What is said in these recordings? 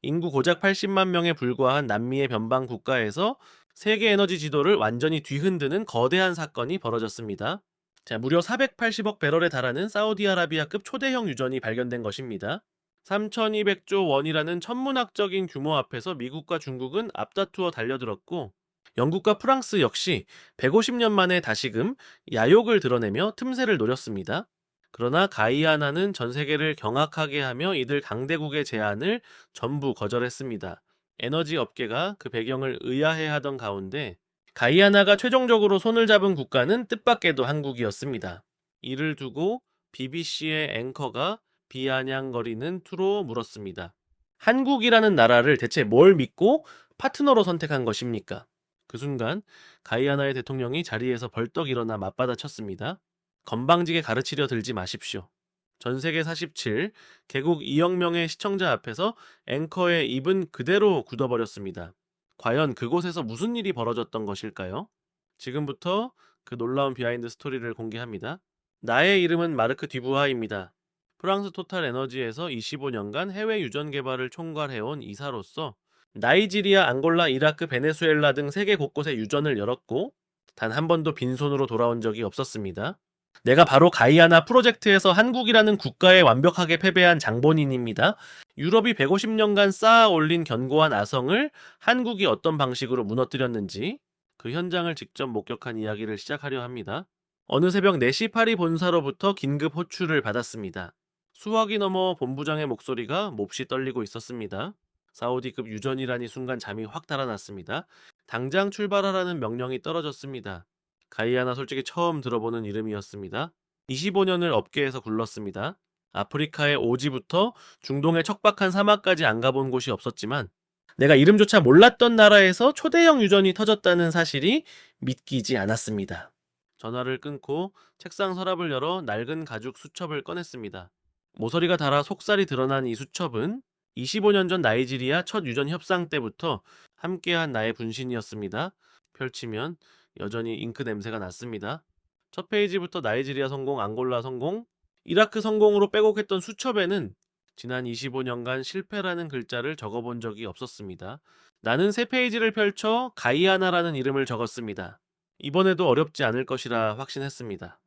인구 고작 80만 명에 불과한 남미의 변방 국가에서 세계 에너지 지도를 완전히 뒤흔드는 거대한 사건이 벌어졌습니다. 자, 무려 480억 배럴에 달하는 사우디아라비아급 초대형 유전이 발견된 것입니다. 3,200조 원이라는 천문학적인 규모 앞에서 미국과 중국은 앞다투어 달려들었고, 영국과 프랑스 역시 150년 만에 다시금 야욕을 드러내며 틈새를 노렸습니다. 그러나 가이아나는 전 세계를 경악하게 하며 이들 강대국의 제안을 전부 거절했습니다. 에너지 업계가 그 배경을 의아해하던 가운데 가이아나가 최종적으로 손을 잡은 국가는 뜻밖에도 한국이었습니다. 이를 두고 BBC의 앵커가 비아냥거리는 투로 물었습니다. 한국이라는 나라를 대체 뭘 믿고 파트너로 선택한 것입니까? 그 순간 가이아나의 대통령이 자리에서 벌떡 일어나 맞받아쳤습니다. 건방지게 가르치려 들지 마십시오. 전세계 47, 개국 2억 명의 시청자 앞에서 앵커의 입은 그대로 굳어버렸습니다. 과연 그곳에서 무슨 일이 벌어졌던 것일까요? 지금부터 그 놀라운 비하인드 스토리를 공개합니다. 나의 이름은 마르크 듀부하입니다. 프랑스 토탈 에너지에서 25년간 해외 유전 개발을 총괄해온 이사로서 나이지리아, 앙골라, 이라크, 베네수엘라 등 세계 곳곳에 유전을 열었고 단 한 번도 빈손으로 돌아온 적이 없었습니다. 내가 바로 가이아나 프로젝트에서 한국이라는 국가에 완벽하게 패배한 장본인입니다. 유럽이 150년간 쌓아 올린 견고한 아성을 한국이 어떤 방식으로 무너뜨렸는지 그 현장을 직접 목격한 이야기를 시작하려 합니다. 어느 새벽 4시 파리 본사로부터 긴급 호출을 받았습니다. 수화기 넘어 본부장의 목소리가 몹시 떨리고 있었습니다. 사우디급 유전이라니 순간 잠이 확 달아났습니다. 당장 출발하라는 명령이 떨어졌습니다. 가이아나 솔직히 처음 들어보는 이름이었습니다. 25년을 업계에서 굴렀습니다. 아프리카의 오지부터 중동의 척박한 사막까지 안 가본 곳이 없었지만 내가 이름조차 몰랐던 나라에서 초대형 유전이 터졌다는 사실이 믿기지 않았습니다. 전화를 끊고 책상 서랍을 열어 낡은 가죽 수첩을 꺼냈습니다. 모서리가 닳아 속살이 드러난 이 수첩은 25년 전 나이지리아 첫 유전 협상 때부터 함께한 나의 분신이었습니다. 펼치면 여전히 잉크 냄새가 났습니다. 첫 페이지부터 나이지리아 성공, 앙골라 성공, 이라크 성공으로 빼곡했던 수첩에는 지난 25년간 실패라는 글자를 적어본 적이 없었습니다. 나는 새 페이지를 펼쳐 가이아나라는 이름을 적었습니다. 이번에도 어렵지 않을 것이라 확신했습니다.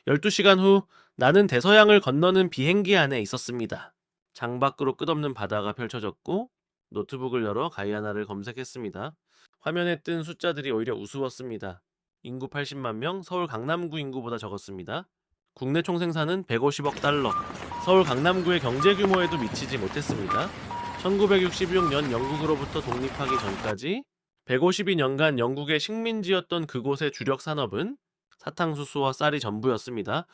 12시간 후 나는 대서양을 건너는 비행기 안에 있었습니다. 창밖으로 끝없는 바다가 펼쳐졌고 노트북을 열어 가이아나를 검색했습니다. 화면에 뜬 숫자들이 오히려 우스웠습니다. 인구 80만 명, 서울 강남구 인구보다 적었습니다. 국내 총생산은 150억 달러, 서울 강남구의 경제 규모에도 미치지 못했습니다. 1966년 영국으로부터 독립하기 전까지 152년간 영국의 식민지였던 그곳의 주력 산업은 사탕수수와 쌀이 전부였습니다.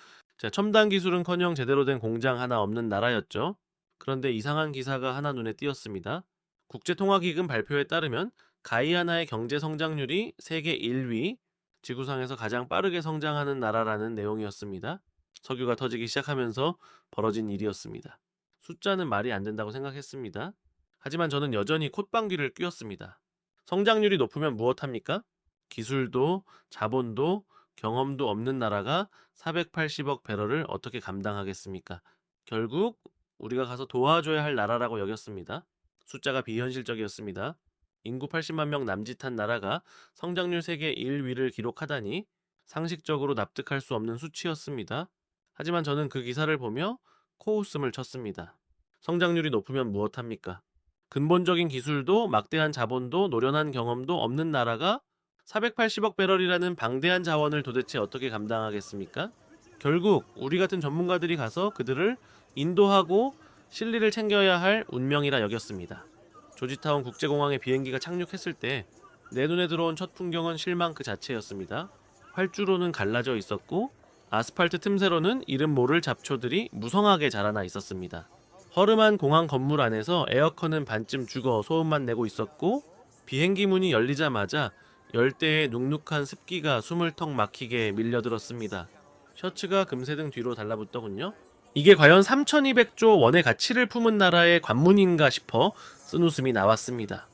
첨단 기술은커녕 제대로 된 공장 하나 없는 나라였죠. 그런데 이상한 기사가 하나 눈에 띄었습니다. 국제통화기금 발표에 따르면 가이아나의 경제 성장률이 세계 1위, 지구상에서 가장 빠르게 성장하는 나라라는 내용이었습니다. 석유가 터지기 시작하면서 벌어진 일이었습니다. 숫자는 말이 안 된다고 생각했습니다. 하지만 저는 여전히 콧방귀를 뀌었습니다. 성장률이 높으면 무엇합니까? 기술도 자본도 경험도 없는 나라가 480억 배럴을 어떻게 감당하겠습니까? 결국 우리가 가서 도와줘야 할 나라라고 여겼습니다. 숫자가 비현실적이었습니다. 인구 80만 명 남짓한 나라가 성장률 세계 1위를 기록하다니 상식적으로 납득할 수 없는 수치였습니다. 하지만 저는 그 기사를 보며 코웃음을 쳤습니다. 성장률이 높으면 무엇합니까? 근본적인 기술도 막대한 자본도 노련한 경험도 없는 나라가 480억 배럴이라는 방대한 자원을 도대체 어떻게 감당하겠습니까? 결국 우리 같은 전문가들이 가서 그들을 인도하고 실리를 챙겨야 할 운명이라 여겼습니다. 조지타운 국제공항에 비행기가 착륙했을 때 내 눈에 들어온 첫 풍경은 실망 그 자체였습니다. 활주로는 갈라져 있었고 아스팔트 틈새로는 이름 모를 잡초들이 무성하게 자라나 있었습니다. 허름한 공항 건물 안에서 에어컨은 반쯤 죽어 소음만 내고 있었고 비행기 문이 열리자마자 열대의 눅눅한 습기가 숨을 턱 막히게 밀려들었습니다. 셔츠가 금세등 뒤로 달라붙더군요. 이게 과연 3,200조 원의 가치를 품은 나라의 관문인가 싶어 쓴웃음이 나왔습니다.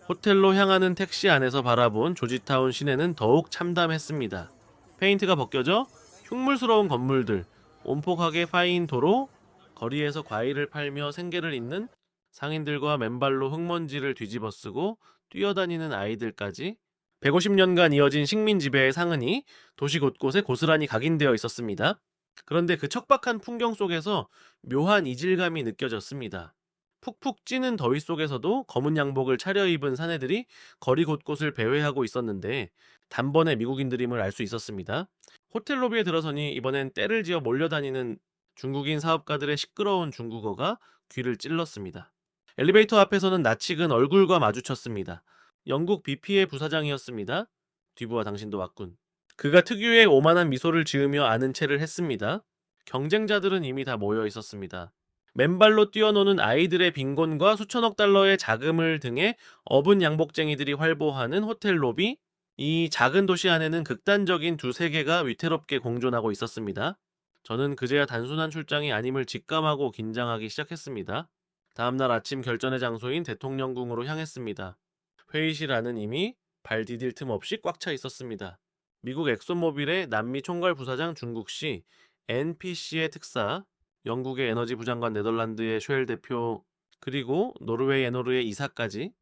호텔로 향하는 택시 안에서 바라본 조지타운 시내는 더욱 참담했습니다. 페인트가 벗겨져 흉물스러운 건물들, 온폭하게 파인 도로, 거리에서 과일을 팔며 생계를 잇는 상인들과 맨발로 흙먼지를 뒤집어쓰고 뛰어다니는 아이들까지 150년간 이어진 식민 지배의 상흔이 도시 곳곳에 고스란히 각인되어 있었습니다. 그런데 그 척박한 풍경 속에서 묘한 이질감이 느껴졌습니다. 푹푹 찌는 더위 속에서도 검은 양복을 차려입은 사내들이 거리 곳곳을 배회하고 있었는데 단번에 미국인들임을 알 수 있었습니다. 호텔 로비에 들어서니 이번엔 떼를 지어 몰려다니는 중국인 사업가들의 시끄러운 중국어가 귀를 찔렀습니다. 엘리베이터 앞에서는 낯익은 얼굴과 마주쳤습니다. 영국 BP의 부사장이었습니다. 뒤부와 당신도 왔군. 그가 특유의 오만한 미소를 지으며 아는 체를 했습니다. 경쟁자들은 이미 다 모여 있었습니다. 맨발로 뛰어노는 아이들의 빈곤과 수천억 달러의 자금을 등에 업은 양복쟁이들이 활보하는 호텔 로비, 이 작은 도시 안에는 극단적인 두 세계가 위태롭게 공존하고 있었습니다. 저는 그제야 단순한 출장이 아님을 직감하고 긴장하기 시작했습니다. 다음날 아침 결전의 장소인 대통령궁으로 향했습니다. 회의실 안은 이미 발 디딜 틈 없이 꽉 차 있었습니다. 미국 엑소모빌의 남미 총괄 부사장 중국씨, NPC의 특사, 영국의 에너지 부장관 네덜란드의 쉘 대표, 그리고 노르웨이 에너르의 이사까지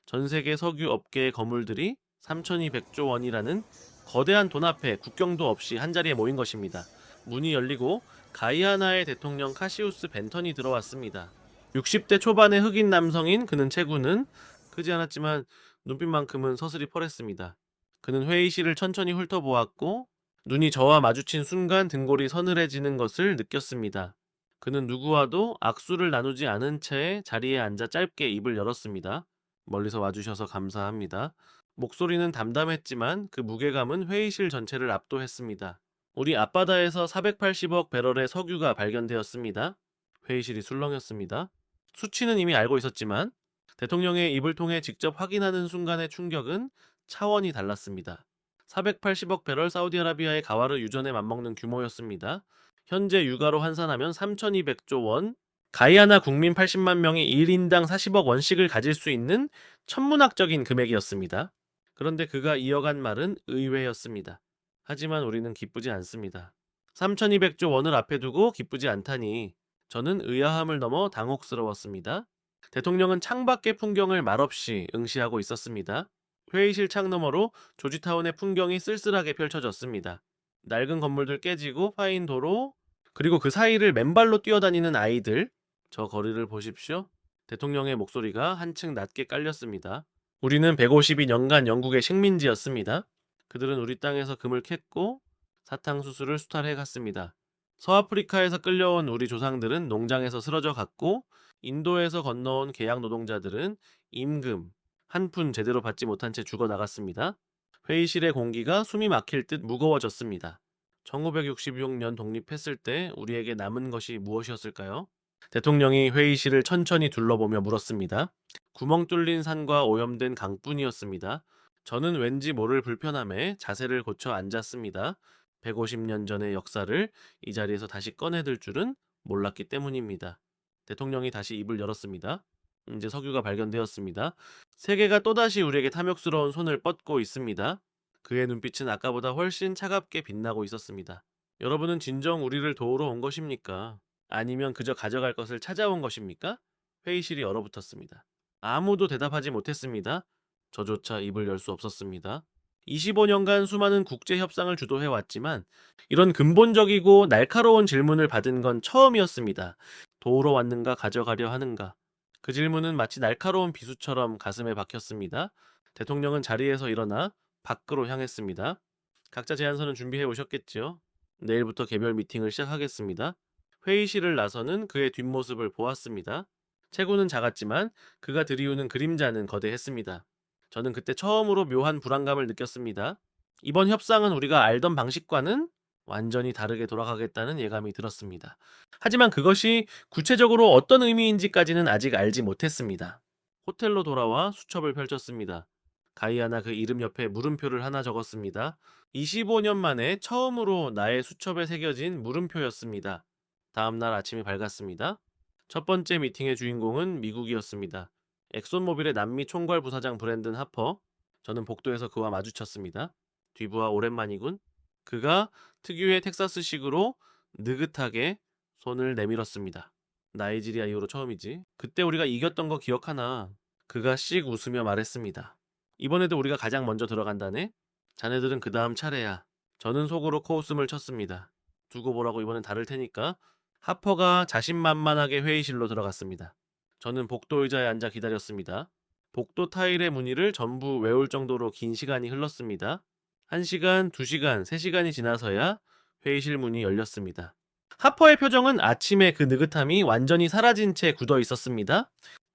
전 세계 석유 업계의 거물들이 3,200조 원이라는 거대한 돈 앞에 국경도 없이 한자리에 모인 것입니다. 문이 열리고 가이아나의 대통령 카시우스 벤턴이 들어왔습니다. 60대 초반의 흑인 남성인 그는 체구는 크지 않았지만 눈빛만큼은 서슬이 펄했습니다. 그는 회의실을 천천히 훑어보았고 눈이 저와 마주친 순간 등골이 서늘해지는 것을 느꼈습니다. 그는 누구와도 악수를 나누지 않은 채 자리에 앉아 짧게 입을 열었습니다. 멀리서 와주셔서 감사합니다. 목소리는 담담했지만 그 무게감은 회의실 전체를 압도했습니다. 우리 앞바다에서 480억 배럴의 석유가 발견되었습니다. 회의실이 술렁였습니다. 수치는 이미 알고 있었지만 대통령의 입을 통해 직접 확인하는 순간의 충격은 차원이 달랐습니다. 480억 배럴 사우디아라비아의 가와르 유전에 맞먹는 규모였습니다. 현재 유가로 환산하면 3,200조 원, 가이아나 국민 80만 명이 1인당 40억 원씩을 가질 수 있는 천문학적인 금액이었습니다. 그런데 그가 이어간 말은 의외였습니다. 하지만 우리는 기쁘지 않습니다. 3,200조 원을 앞에 두고 기쁘지 않다니 저는 의아함을 넘어 당혹스러웠습니다. 대통령은 창밖의 풍경을 말없이 응시하고 있었습니다. 회의실 창 너머로 조지타운의 풍경이 쓸쓸하게 펼쳐졌습니다. 낡은 건물들 깨지고 파인 도로, 그리고 그 사이를 맨발로 뛰어다니는 아이들. 저 거리를 보십시오. 대통령의 목소리가 한층 낮게 깔렸습니다. 우리는 152년간 영국의 식민지였습니다. 그들은 우리 땅에서 금을 캤고 사탕수수를 수탈해 갔습니다. 서아프리카에서 끌려온 우리 조상들은 농장에서 쓰러져 갔고 인도에서 건너온 계약 노동자들은 임금 한 푼 제대로 받지 못한 채 죽어 나갔습니다. 회의실의 공기가 숨이 막힐 듯 무거워졌습니다. 1966년 독립했을 때 우리에게 남은 것이 무엇이었을까요? 대통령이 회의실을 천천히 둘러보며 물었습니다. 구멍 뚫린 산과 오염된 강뿐이었습니다. 저는 왠지 모를 불편함에 자세를 고쳐 앉았습니다. 150년 전의 역사를 이 자리에서 다시 꺼내들 줄은 몰랐기 때문입니다. 대통령이 다시 입을 열었습니다. 이제 석유가 발견되었습니다. 세계가 또다시 우리에게 탐욕스러운 손을 뻗고 있습니다. 그의 눈빛은 아까보다 훨씬 차갑게 빛나고 있었습니다. 여러분은 진정 우리를 도우러 온 것입니까? 아니면 그저 가져갈 것을 찾아온 것입니까? 회의실이 얼어붙었습니다. 아무도 대답하지 못했습니다. 저조차 입을 열 수 없었습니다. 25년간 수많은 국제 협상을 주도해 왔지만 이런 근본적이고 날카로운 질문을 받은 건 처음이었습니다. 도우러 왔는가 가져가려 하는가. 그 질문은 마치 날카로운 비수처럼 가슴에 박혔습니다. 대통령은 자리에서 일어나 밖으로 향했습니다. 각자 제안서는 준비해 오셨겠지요? 내일부터 개별 미팅을 시작하겠습니다. 회의실을 나서는 그의 뒷모습을 보았습니다. 체구는 작았지만 그가 들이우는 그림자는 거대했습니다. 저는 그때 처음으로 묘한 불안감을 느꼈습니다. 이번 협상은 우리가 알던 방식과는 완전히 다르게 돌아가겠다는 예감이 들었습니다. 하지만 그것이 구체적으로 어떤 의미인지까지는 아직 알지 못했습니다. 호텔로 돌아와 수첩을 펼쳤습니다. 가이아나 그 이름 옆에 물음표를 하나 적었습니다. 25년 만에 처음으로 나의 수첩에 새겨진 물음표였습니다. 다음날 아침이 밝았습니다. 첫 번째 미팅의 주인공은 미국이었습니다. 엑손모빌의 남미 총괄 부사장 브랜든 하퍼. 저는 복도에서 그와 마주쳤습니다. 뒤부와 오랜만이군. 그가 특유의 텍사스식으로 느긋하게 손을 내밀었습니다. 나이지리아 이후로 처음이지. 그때 우리가 이겼던 거 기억하나? 그가 씩 웃으며 말했습니다. 이번에도 우리가 가장 먼저 들어간다네? 자네들은 그 다음 차례야. 저는 속으로 코웃음을 쳤습니다. 두고 보라고 이번엔 다를 테니까. 하퍼가 자신만만하게 회의실로 들어갔습니다. 저는 복도 의자에 앉아 기다렸습니다. 복도 타일의 무늬를 전부 외울 정도로 긴 시간이 흘렀습니다. 1시간, 2시간, 3시간이 지나서야 회의실 문이 열렸습니다. 하퍼의 표정은 아침의 그 느긋함이 완전히 사라진 채 굳어 있었습니다.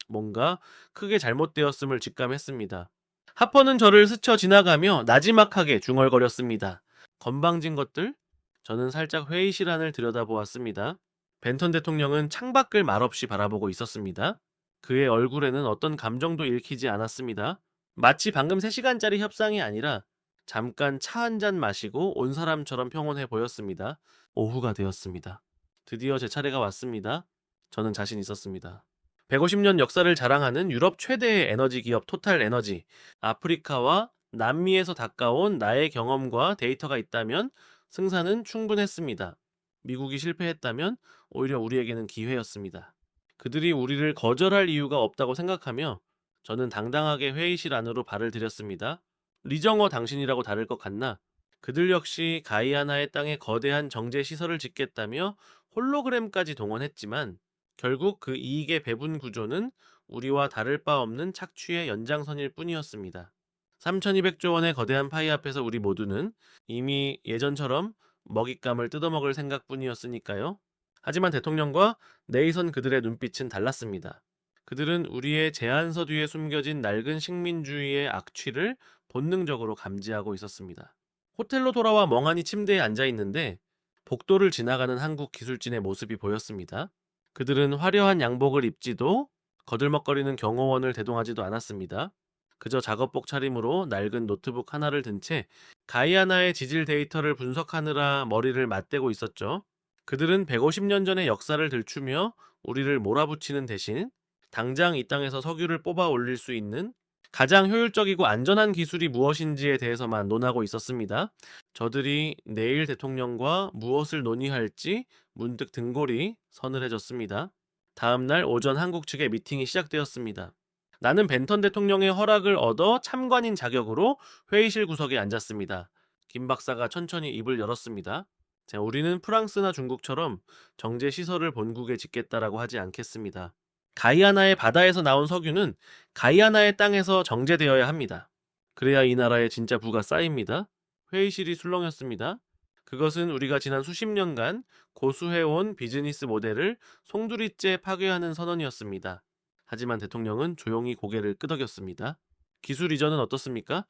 뭔가 크게 잘못되었음을 직감했습니다. 하퍼는 저를 스쳐 지나가며 나지막하게 중얼거렸습니다. 건방진 것들? 저는 살짝 회의실 안을 들여다보았습니다. 벤턴 대통령은 창밖을 말없이 바라보고 있었습니다. 그의 얼굴에는 어떤 감정도 읽히지 않았습니다. 마치 방금 3시간짜리 협상이 아니라 잠깐 차 한 잔 마시고 온 사람처럼 평온해 보였습니다. 오후가 되었습니다. 드디어 제 차례가 왔습니다. 저는 자신 있었습니다. 150년 역사를 자랑하는 유럽 최대의 에너지 기업 토탈 에너지, 아프리카와 남미에서 닦아온 나의 경험과 데이터가 있다면 승산은 충분했습니다. 미국이 실패했다면 오히려 우리에게는 기회였습니다. 그들이 우리를 거절할 이유가 없다고 생각하며 저는 당당하게 회의실 안으로 발을 들였습니다. 리정어 당신이라고 다를 것 같나? 그들 역시 가이아나의 땅에 거대한 정제 시설을 짓겠다며 홀로그램까지 동원했지만 결국 그 이익의 배분 구조는 우리와 다를 바 없는 착취의 연장선일 뿐이었습니다. 3,200조 원의 거대한 파이 앞에서 우리 모두는 이미 예전처럼 먹잇감을 뜯어먹을 생각뿐이었으니까요. 하지만 대통령과 네이선 그들의 눈빛은 달랐습니다. 그들은 우리의 제안서 뒤에 숨겨진 낡은 식민주의의 악취를 본능적으로 감지하고 있었습니다. 호텔로 돌아와 멍하니 침대에 앉아 있는데 복도를 지나가는 한국 기술진의 모습이 보였습니다. 그들은 화려한 양복을 입지도 거들먹거리는 경호원을 대동하지도 않았습니다. 그저 작업복 차림으로 낡은 노트북 하나를 든 채 가이아나의 지질 데이터를 분석하느라 머리를 맞대고 있었죠. 그들은 150년 전의 역사를 들추며 우리를 몰아붙이는 대신 당장 이 땅에서 석유를 뽑아 올릴 수 있는 가장 효율적이고 안전한 기술이 무엇인지에 대해서만 논하고 있었습니다. 저들이 내일 대통령과 무엇을 논의할지 문득 등골이 서늘해졌습니다. 다음 날 오전 한국 측의 미팅이 시작되었습니다. 나는 벤턴 대통령의 허락을 얻어 참관인 자격으로 회의실 구석에 앉았습니다. 김 박사가 천천히 입을 열었습니다. 자, 우리는 프랑스나 중국처럼 정제 시설을 본국에 짓겠다라고 하지 않겠습니다. 가이아나의 바다에서 나온 석유는 가이아나의 땅에서 정제되어야 합니다. 그래야 이 나라의 진짜 부가 쌓입니다. 회의실이 술렁였습니다. 그것은 우리가 지난 수십 년간 고수해온 비즈니스 모델을 송두리째 파괴하는 선언이었습니다. 하지만 대통령은 조용히 고개를 끄덕였습니다. 기술 이전은 어떻습니까?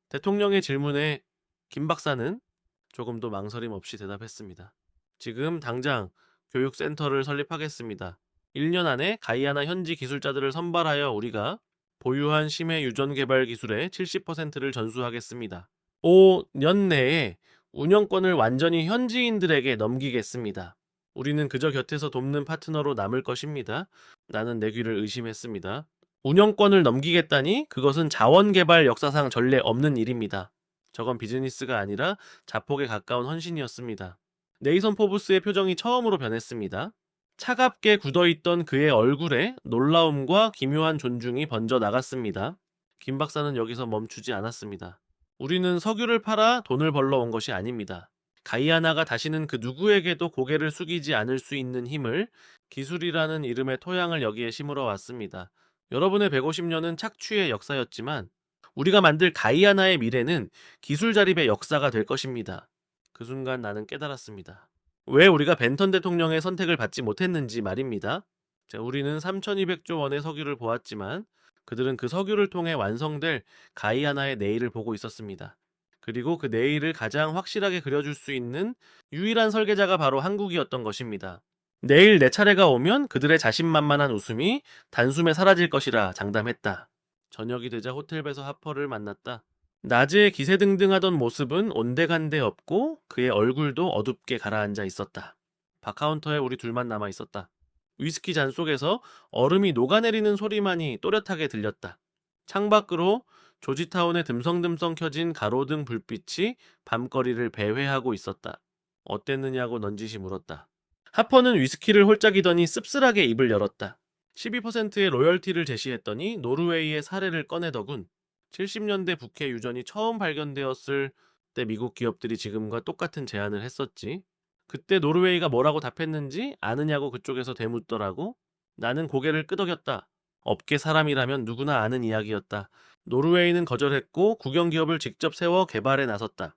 대통령의 질문에 김 박사는 조금도 망설임 없이 대답했습니다. 지금 당장 교육센터를 설립하겠습니다. 1년 안에 가이아나 현지 기술자들을 선발하여 우리가 보유한 심해 유전 개발 기술의 70%를 전수하겠습니다. 5년 내에 운영권을 완전히 현지인들에게 넘기겠습니다. 우리는 그저 곁에서 돕는 파트너로 남을 것입니다. 나는 내 귀를 의심했습니다. 운영권을 넘기겠다니 그것은 자원개발 역사상 전례 없는 일입니다. 저건 비즈니스가 아니라 자폭에 가까운 헌신이었습니다. 네이선 포브스의 표정이 처음으로 변했습니다. 차갑게 굳어있던 그의 얼굴에 놀라움과 기묘한 존중이 번져 나갔습니다. 김 박사는 여기서 멈추지 않았습니다. 우리는 석유를 팔아 돈을 벌러 온 것이 아닙니다. 가이아나가 다시는 그 누구에게도 고개를 숙이지 않을 수 있는 힘을, 기술이라는 이름의 토양을 여기에 심으러 왔습니다. 여러분의 150년은 착취의 역사였지만 우리가 만들 가이아나의 미래는 기술 자립의 역사가 될 것입니다. 그 순간 나는 깨달았습니다. 왜 우리가 벤턴 대통령의 선택을 받지 못했는지 말입니다. 자, 우리는 3,200조 원의 석유를 보았지만 그들은 그 석유를 통해 완성될 가이아나의 내일을 보고 있었습니다. 그리고 그 내일을 가장 확실하게 그려줄 수 있는 유일한 설계자가 바로 한국이었던 것입니다. 내일 내 차례가 오면 그들의 자신만만한 웃음이 단숨에 사라질 것이라 장담했다. 저녁이 되자 호텔 배서 하퍼를 만났다. 낮에 기세등등하던 모습은 온데간데 없고 그의 얼굴도 어둡게 가라앉아 있었다. 바카운터에 우리 둘만 남아 있었다. 위스키 잔 속에서 얼음이 녹아내리는 소리만이 또렷하게 들렸다. 창밖으로 조지타운에 듬성듬성 켜진 가로등 불빛이 밤거리를 배회하고 있었다. 어땠느냐고 넌지시 물었다. 하퍼는 위스키를 홀짝이더니 씁쓸하게 입을 열었다. 12%의 로열티를 제시했더니 노르웨이의 사례를 꺼내더군. 70년대 북해 유전이 처음 발견되었을 때 미국 기업들이 지금과 똑같은 제안을 했었지. 그때 노르웨이가 뭐라고 답했는지 아느냐고 그쪽에서 되묻더라고. 나는 고개를 끄덕였다. 업계 사람이라면 누구나 아는 이야기였다. 노르웨이는 거절했고 국영기업을 직접 세워 개발에 나섰다.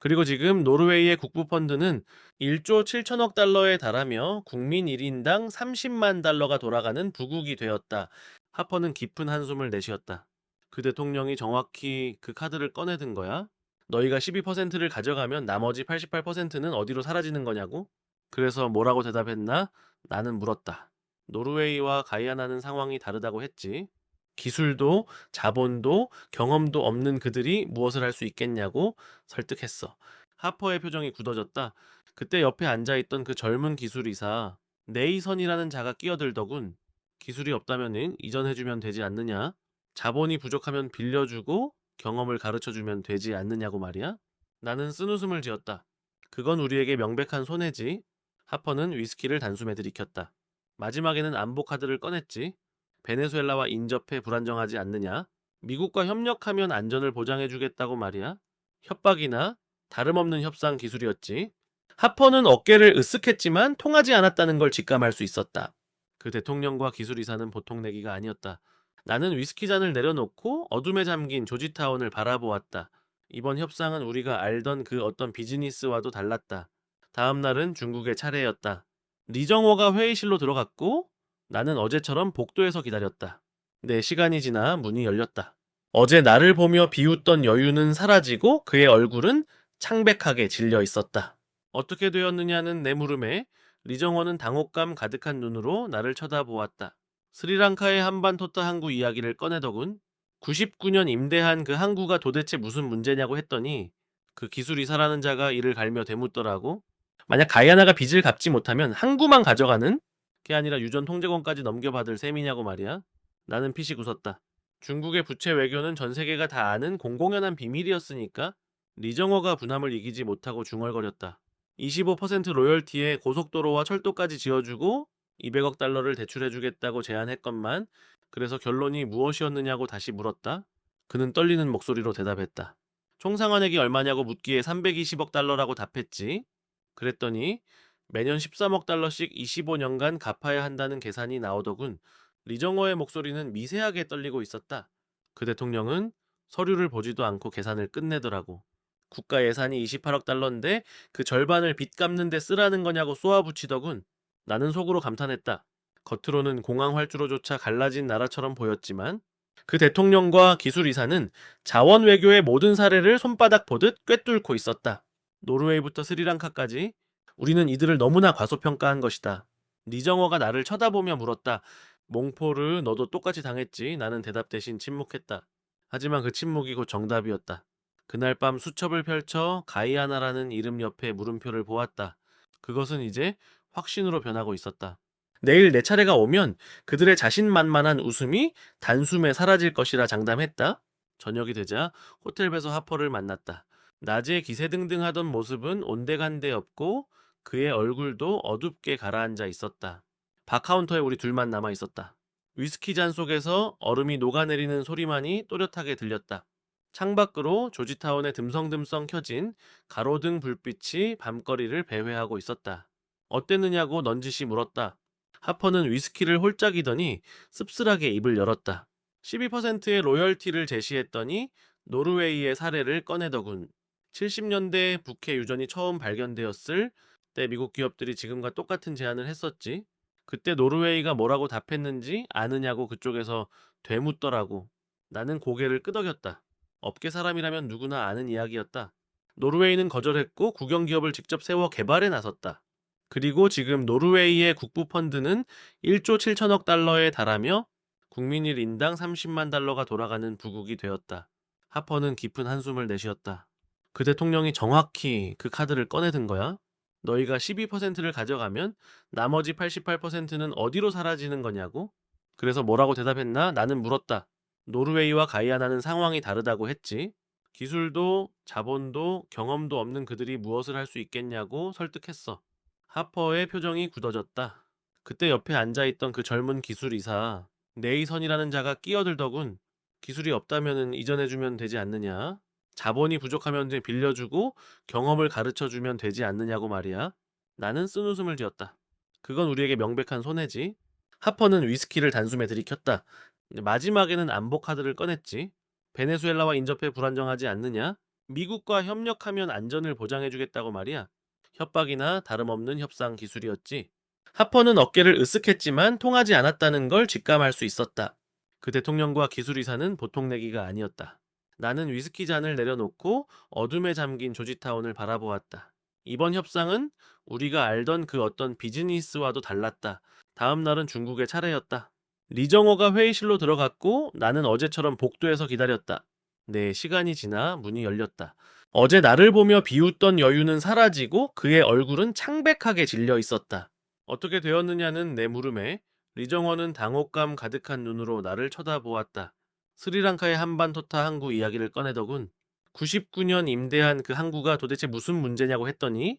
그리고 지금 노르웨이의 국부펀드는 1조 7천억 달러에 달하며 국민 1인당 30만 달러가 돌아가는 부국이 되었다. 하퍼는 깊은 한숨을 내쉬었다. 그 대통령이 정확히 그 카드를 꺼내든 거야? 너희가 12%를 가져가면 나머지 88%는 어디로 사라지는 거냐고? 그래서 뭐라고 대답했나? 나는 물었다. 노르웨이와 가이아나는 상황이 다르다고 했지. 기술도 자본도 경험도 없는 그들이 무엇을 할 수 있겠냐고 설득했어. 하퍼의 표정이 굳어졌다. 그때 옆에 앉아있던 그 젊은 기술이사 네이선이라는 자가 끼어들더군. 기술이 없다면 이전해주면 되지 않느냐? 자본이 부족하면 빌려주고 경험을 가르쳐주면 되지 않느냐고 말이야? 나는 쓴웃음을 지었다. 그건 우리에게 명백한 손해지. 하퍼는 위스키를 단숨에 들이켰다. 마지막에는 안보 카드를 꺼냈지. 베네수엘라와 인접해 불안정하지 않느냐? 미국과 협력하면 안전을 보장해주겠다고 말이야. 협박이나 다름없는 협상 기술이었지. 하퍼는 어깨를 으쓱했지만 통하지 않았다는 걸 직감할 수 있었다. 그 대통령과 기술이사는 보통 내기가 아니었다. 나는 위스키 잔을 내려놓고 어둠에 잠긴 조지타운을 바라보았다. 이번 협상은 우리가 알던 그 어떤 비즈니스와도 달랐다. 다음 날은 중국의 차례였다. 리정호가 회의실로 들어갔고 나는 어제처럼 복도에서 기다렸다. 네 시간이 지나 문이 열렸다. 어제 나를 보며 비웃던 여유는 사라지고 그의 얼굴은 창백하게 질려 있었다. 어떻게 되었느냐는 내 물음에 리정원은 당혹감 가득한 눈으로 나를 쳐다보았다. 스리랑카의 한반토타 항구 이야기를 꺼내더군. 99년 임대한 그 항구가 도대체 무슨 문제냐고 했더니 그 기술이사라는 자가 이를 갈며 되묻더라고. 만약 가이아나가 빚을 갚지 못하면 항구만 가져가는 게 아니라 유전 통제권까지 넘겨받을 셈이냐고 말이야. 나는 피식 웃었다. 중국의 부채 외교는 전 세계가 다 아는 공공연한 비밀이었으니까. 리정호가 분함을 이기지 못하고 중얼거렸다. 25% 로열티에 고속도로와 철도까지 지어주고 200억 달러를 대출해주겠다고 제안했건만 그래서 결론이 무엇이었느냐고 다시 물었다. 그는 떨리는 목소리로 대답했다. 총상환액이 얼마냐고 묻기에 320억 달러라고 답했지. 그랬더니 매년 13억 달러씩 25년간 갚아야 한다는 계산이 나오더군. 리정호의 목소리는 미세하게 떨리고 있었다. 그 대통령은 서류를 보지도 않고 계산을 끝내더라고. 국가 예산이 28억 달러인데 그 절반을 빚 갚는 데 쓰라는 거냐고 쏘아붙이더군. 나는 속으로 감탄했다. 겉으로는 공항 활주로조차 갈라진 나라처럼 보였지만 그 대통령과 기술이사는 자원 외교의 모든 사례를 손바닥 보듯 꿰뚫고 있었다. 노르웨이부터 스리랑카까지 우리는 이들을 너무나 과소평가한 것이다. 리정호가 나를 쳐다보며 물었다. 몽포르 너도 똑같이 당했지. 나는 대답 대신 침묵했다. 하지만 그 침묵이 곧 정답이었다. 그날 밤 수첩을 펼쳐 가이아나라는 이름 옆에 물음표를 보았다. 그것은 이제 확신으로 변하고 있었다. 내일 내 차례가 오면 그들의 자신만만한 웃음이 단숨에 사라질 것이라 장담했다. 저녁이 되자 호텔 배서 하퍼를 만났다. 낮에 기세등등하던 모습은 온데간데 없고 그의 얼굴도 어둡게 가라앉아 있었다. 바카운터에 우리 둘만 남아 있었다. 위스키 잔 속에서 얼음이 녹아내리는 소리만이 또렷하게 들렸다. 창밖으로 조지타운에 듬성듬성 켜진 가로등 불빛이 밤거리를 배회하고 있었다. 어땠느냐고 넌지시 물었다. 하퍼는 위스키를 홀짝이더니 씁쓸하게 입을 열었다. 12%의 로열티를 제시했더니 노르웨이의 사례를 꺼내더군. 70년대 북해 유전이 처음 발견되었을 때 미국 기업들이 지금과 똑같은 제안을 했었지. 그때 노르웨이가 뭐라고 답했는지 아느냐고 그쪽에서 되묻더라고. 나는 고개를 끄덕였다. 업계 사람이라면 누구나 아는 이야기였다. 노르웨이는 거절했고 국영기업을 직접 세워 개발에 나섰다. 그리고 지금 노르웨이의 국부펀드는 1조 7천억 달러에 달하며 국민 1인당 30만 달러가 돌아가는 부국이 되었다. 하퍼는 깊은 한숨을 내쉬었다. 그 대통령이 정확히 그 카드를 꺼내든 거야? 너희가 12%를 가져가면 나머지 88%는 어디로 사라지는 거냐고? 그래서 뭐라고 대답했나? 나는 물었다. 노르웨이와 가이아나는 상황이 다르다고 했지. 기술도 자본도 경험도 없는 그들이 무엇을 할 수 있겠냐고 설득했어. 하퍼의 표정이 굳어졌다. 그때 옆에 앉아있던 그 젊은 기술이사, 네이선이라는 자가 끼어들더군. 기술이 없다면 이전해주면 되지 않느냐? 자본이 부족하면 이제 빌려주고 경험을 가르쳐주면 되지 않느냐고 말이야. 나는 쓴웃음을 지었다. 그건 우리에게 명백한 손해지. 하퍼는 위스키를 단숨에 들이켰다. 마지막에는 안보 카드를 꺼냈지. 베네수엘라와 인접해 불안정하지 않느냐? 미국과 협력하면 안전을 보장해주겠다고 말이야. 협박이나 다름없는 협상 기술이었지. 하퍼는 어깨를 으쓱했지만 통하지 않았다는 걸 직감할 수 있었다. 그 대통령과 기술이사는 보통 내기가 아니었다. 나는 위스키 잔을 내려놓고 어둠에 잠긴 조지타운을 바라보았다. 이번 협상은 우리가 알던 그 어떤 비즈니스와도 달랐다. 다음 날은 중국의 차례였다. 리정호가 회의실로 들어갔고 나는 어제처럼 복도에서 기다렸다. 네, 시간이 지나 문이 열렸다. 어제 나를 보며 비웃던 여유는 사라지고 그의 얼굴은 창백하게 질려 있었다. 어떻게 되었느냐는 내 물음에 리정원은 당혹감 가득한 눈으로 나를 쳐다보았다. 스리랑카의 한반토타 항구 이야기를 꺼내더군. 99년 임대한 그 항구가 도대체 무슨 문제냐고 했더니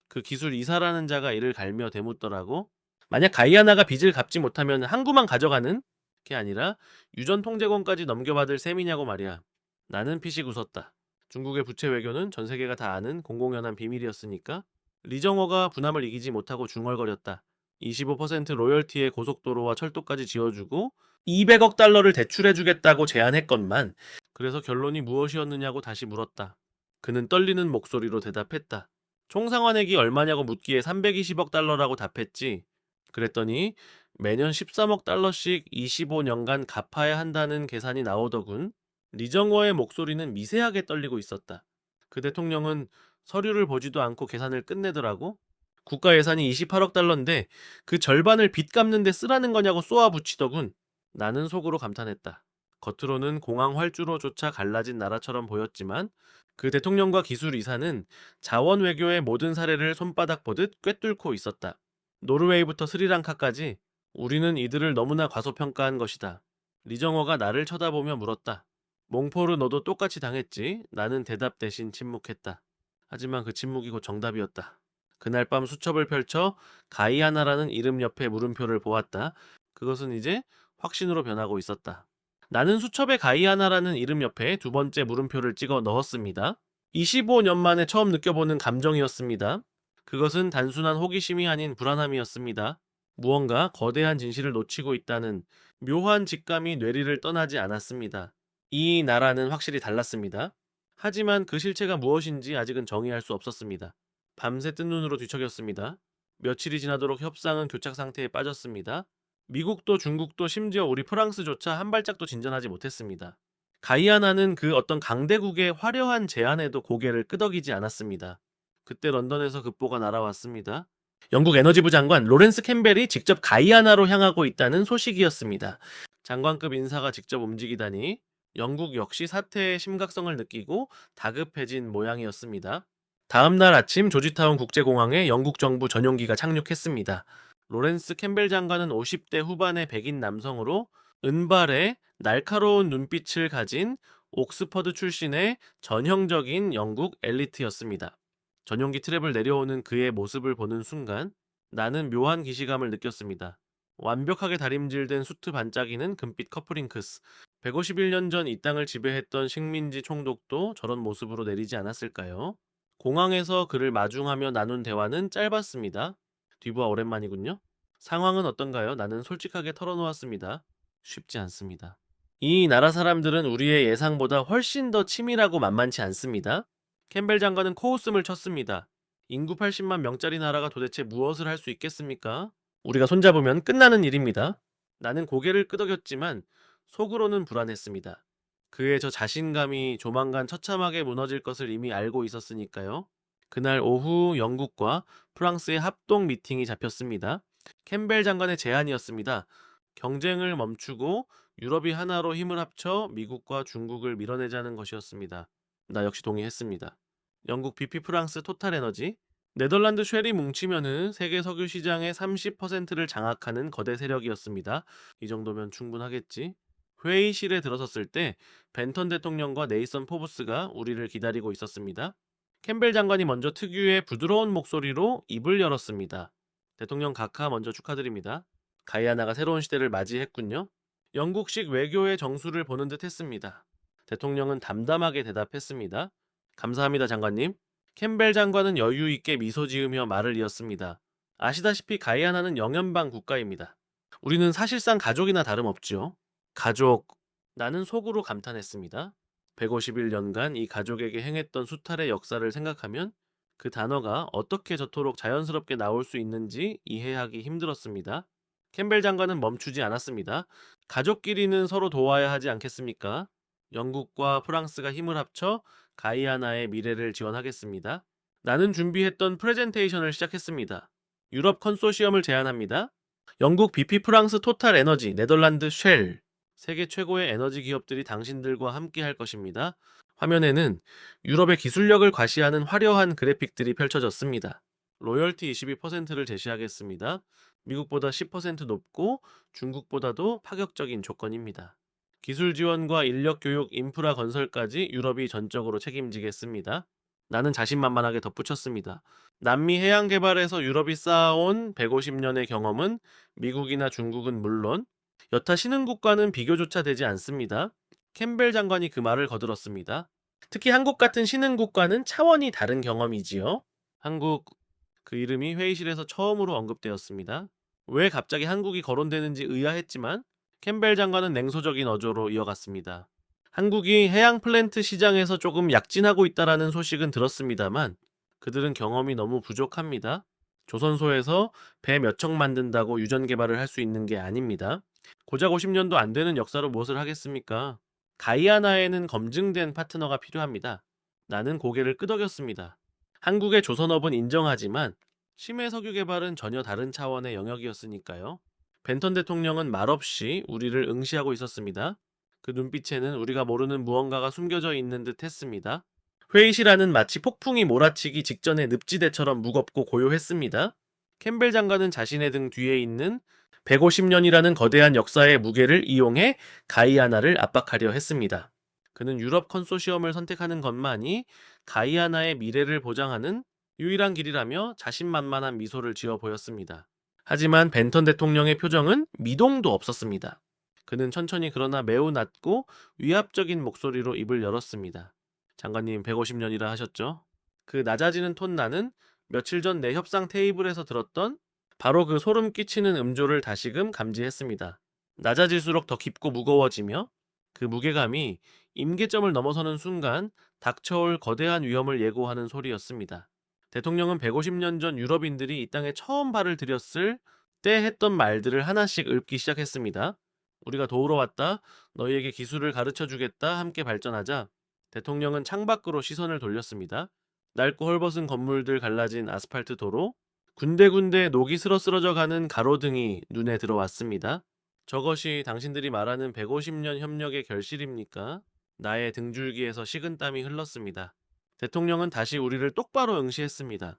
그 기술 이사라는 자가 이를 갈며 대묻더라고. 만약 가이아나가 빚을 갚지 못하면 항구만 가져가는 게 아니라 유전 통제권까지 넘겨받을 셈이냐고 말이야. 나는 피식 웃었다. 중국의 부채 외교는 전 세계가 다 아는 공공연한 비밀이었으니까. 리정호가 분함을 이기지 못하고 중얼거렸다. 25% 로열티의 고속도로와 철도까지 지어주고 200억 달러를 대출해주겠다고 제안했건만 그래서 결론이 무엇이었느냐고 다시 물었다. 그는 떨리는 목소리로 대답했다. 총상환액이 얼마냐고 묻기에 320억 달러라고 답했지. 그랬더니 매년 13억 달러씩 25년간 갚아야 한다는 계산이 나오더군. 리정호의 목소리는 미세하게 떨리고 있었다. 그 대통령은 서류를 보지도 않고 계산을 끝내더라고. 국가 예산이 28억 달러인데 그 절반을 빚 갚는 데 쓰라는 거냐고 쏘아붙이더군. 나는 속으로 감탄했다. 겉으로는 공항 활주로조차 갈라진 나라처럼 보였지만 그 대통령과 기술 이사는 자원 외교의 모든 사례를 손바닥 보듯 꿰뚫고 있었다. 노르웨이부터 스리랑카까지 우리는 이들을 너무나 과소평가한 것이다. 리정호가 나를 쳐다보며 물었다. 몽포르 너도 똑같이 당했지? 나는 대답 대신 침묵했다. 하지만 그 침묵이 곧 정답이었다. 그날 밤 수첩을 펼쳐 가이아나라는 이름 옆에 물음표를 보았다. 그것은 이제 확신으로 변하고 있었다. 나는 수첩에 가이아나라는 이름 옆에 두 번째 물음표를 찍어 넣었습니다. 25년 만에 처음 느껴보는 감정이었습니다. 그것은 단순한 호기심이 아닌 불안함이었습니다. 무언가 거대한 진실을 놓치고 있다는 묘한 직감이 뇌리를 떠나지 않았습니다. 이 나라는 확실히 달랐습니다. 하지만 그 실체가 무엇인지 아직은 정의할 수 없었습니다. 밤새 뜬 눈으로 뒤척였습니다. 며칠이 지나도록 협상은 교착 상태에 빠졌습니다. 미국도 중국도 심지어 우리 프랑스조차 한 발짝도 진전하지 못했습니다. 가이아나는 그 어떤 강대국의 화려한 제안에도 고개를 끄덕이지 않았습니다. 그때 런던에서 급보가 날아왔습니다. 영국 에너지부 장관 로렌스 캠벨이 직접 가이아나로 향하고 있다는 소식이었습니다. 장관급 인사가 직접 움직이다니 영국 역시 사태의 심각성을 느끼고 다급해진 모양이었습니다. 다음 날 아침 조지타운 국제공항에 영국 정부 전용기가 착륙했습니다. 로렌스 캠벨 장관은 50대 후반의 백인 남성으로 은발에 날카로운 눈빛을 가진 옥스퍼드 출신의 전형적인 영국 엘리트였습니다. 전용기 트랩을 내려오는 그의 모습을 보는 순간 나는 묘한 기시감을 느꼈습니다. 완벽하게 다림질된 수트 반짝이는 금빛 커플링크스. 151년 전 이 땅을 지배했던 식민지 총독도 저런 모습으로 내리지 않았을까요? 공항에서 그를 마중하며 나눈 대화는 짧았습니다. 뒤부와 오랜만이군요. 상황은 어떤가요? 나는 솔직하게 털어놓았습니다. 쉽지 않습니다. 이 나라 사람들은 우리의 예상보다 훨씬 더 치밀하고 만만치 않습니다. 캠벨 장관은 코웃음을 쳤습니다. 인구 80만 명짜리 나라가 도대체 무엇을 할 수 있겠습니까? 우리가 손잡으면 끝나는 일입니다. 나는 고개를 끄덕였지만 속으로는 불안했습니다. 그의 저 자신감이 조만간 처참하게 무너질 것을 이미 알고 있었으니까요. 그날 오후 영국과 프랑스의 합동 미팅이 잡혔습니다. 캠벨 장관의 제안이었습니다. 경쟁을 멈추고 유럽이 하나로 힘을 합쳐 미국과 중국을 밀어내자는 것이었습니다. 나 역시 동의했습니다. 영국 BP 프랑스 토탈에너지, 네덜란드 쉘이 뭉치면은 세계 석유 시장의 30%를 장악하는 거대 세력이었습니다. 이 정도면 충분하겠지. 회의실에 들어섰을 때 벤턴 대통령과 네이선 포브스가 우리를 기다리고 있었습니다. 캠벨 장관이 먼저 특유의 부드러운 목소리로 입을 열었습니다. 대통령 각하 먼저 축하드립니다. 가이아나가 새로운 시대를 맞이했군요. 영국식 외교의 정수를 보는 듯 했습니다. 대통령은 담담하게 대답했습니다. 감사합니다, 장관님. 캠벨 장관은 여유 있게 미소 지으며 말을 이었습니다. 아시다시피 가이아나는 영연방 국가입니다. 우리는 사실상 가족이나 다름없지요. 가족, 나는 속으로 감탄했습니다. 151년간 이 가족에게 행했던 수탈의 역사를 생각하면 그 단어가 어떻게 저토록 자연스럽게 나올 수 있는지 이해하기 힘들었습니다. 캠벨 장관은 멈추지 않았습니다. 가족끼리는 서로 도와야 하지 않겠습니까? 영국과 프랑스가 힘을 합쳐 가이아나의 미래를 지원하겠습니다. 나는 준비했던 프레젠테이션을 시작했습니다. 유럽 컨소시엄을 제안합니다. 영국 BP, 프랑스 토탈 에너지, 네덜란드 쉘, 세계 최고의 에너지 기업들이 당신들과 함께 할 것입니다. 화면에는 유럽의 기술력을 과시하는 화려한 그래픽들이 펼쳐졌습니다. 로열티 22%를 제시하겠습니다. 미국보다 10% 높고 중국보다도 파격적인 조건입니다. 기술 지원과 인력 교육, 인프라 건설까지 유럽이 전적으로 책임지겠습니다. 나는 자신만만하게 덧붙였습니다. 남미 해양 개발에서 유럽이 쌓아온 150년의 경험은 미국이나 중국은 물론 여타 신흥국과는 비교조차 되지 않습니다. 캠벨 장관이 그 말을 거들었습니다. 특히 한국 같은 신흥국과는 차원이 다른 경험이지요. 한국, 그 이름이 회의실에서 처음으로 언급되었습니다. 왜 갑자기 한국이 거론되는지 의아했지만 캠벨 장관은 냉소적인 어조로 이어갔습니다. 한국이 해양 플랜트 시장에서 조금 약진하고 있다라는 소식은 들었습니다만 그들은 경험이 너무 부족합니다. 조선소에서 배 몇 척 만든다고 유전 개발을 할 수 있는 게 아닙니다. 고작 50년도 안 되는 역사로 무엇을 하겠습니까? 가이아나에는 검증된 파트너가 필요합니다. 나는 고개를 끄덕였습니다. 한국의 조선업은 인정하지만 심해 석유 개발은 전혀 다른 차원의 영역이었으니까요. 벤턴 대통령은 말없이 우리를 응시하고 있었습니다. 그 눈빛에는 우리가 모르는 무언가가 숨겨져 있는 듯 했습니다. 회의실 안은 마치 폭풍이 몰아치기 직전의 늪지대처럼 무겁고 고요했습니다. 캠벨 장관은 자신의 등 뒤에 있는 150년이라는 거대한 역사의 무게를 이용해 가이아나를 압박하려 했습니다. 그는 유럽 컨소시엄을 선택하는 것만이 가이아나의 미래를 보장하는 유일한 길이라며 자신만만한 미소를 지어 보였습니다. 하지만 벤턴 대통령의 표정은 미동도 없었습니다. 그는 천천히 그러나 매우 낮고 위압적인 목소리로 입을 열었습니다. 장관님 150년이라 하셨죠? 그 낮아지는 톤 나는 며칠 전 내 협상 테이블에서 들었던 바로 그 소름 끼치는 음조를 다시금 감지했습니다. 낮아질수록 더 깊고 무거워지며 그 무게감이 임계점을 넘어서는 순간 닥쳐올 거대한 위험을 예고하는 소리였습니다. 대통령은 150년 전 유럽인들이 이 땅에 처음 발을 들였을 때 했던 말들을 하나씩 읊기 시작했습니다. 우리가 도우러 왔다. 너희에게 기술을 가르쳐 주겠다. 함께 발전하자. 대통령은 창밖으로 시선을 돌렸습니다. 낡고 헐벗은 건물들 갈라진 아스팔트 도로, 군데군데 녹이 쓰러져 가는 가로등이 눈에 들어왔습니다. 저것이 당신들이 말하는 150년 협력의 결실입니까? 나의 등줄기에서 식은땀이 흘렀습니다. 대통령은 다시 우리를 똑바로 응시했습니다.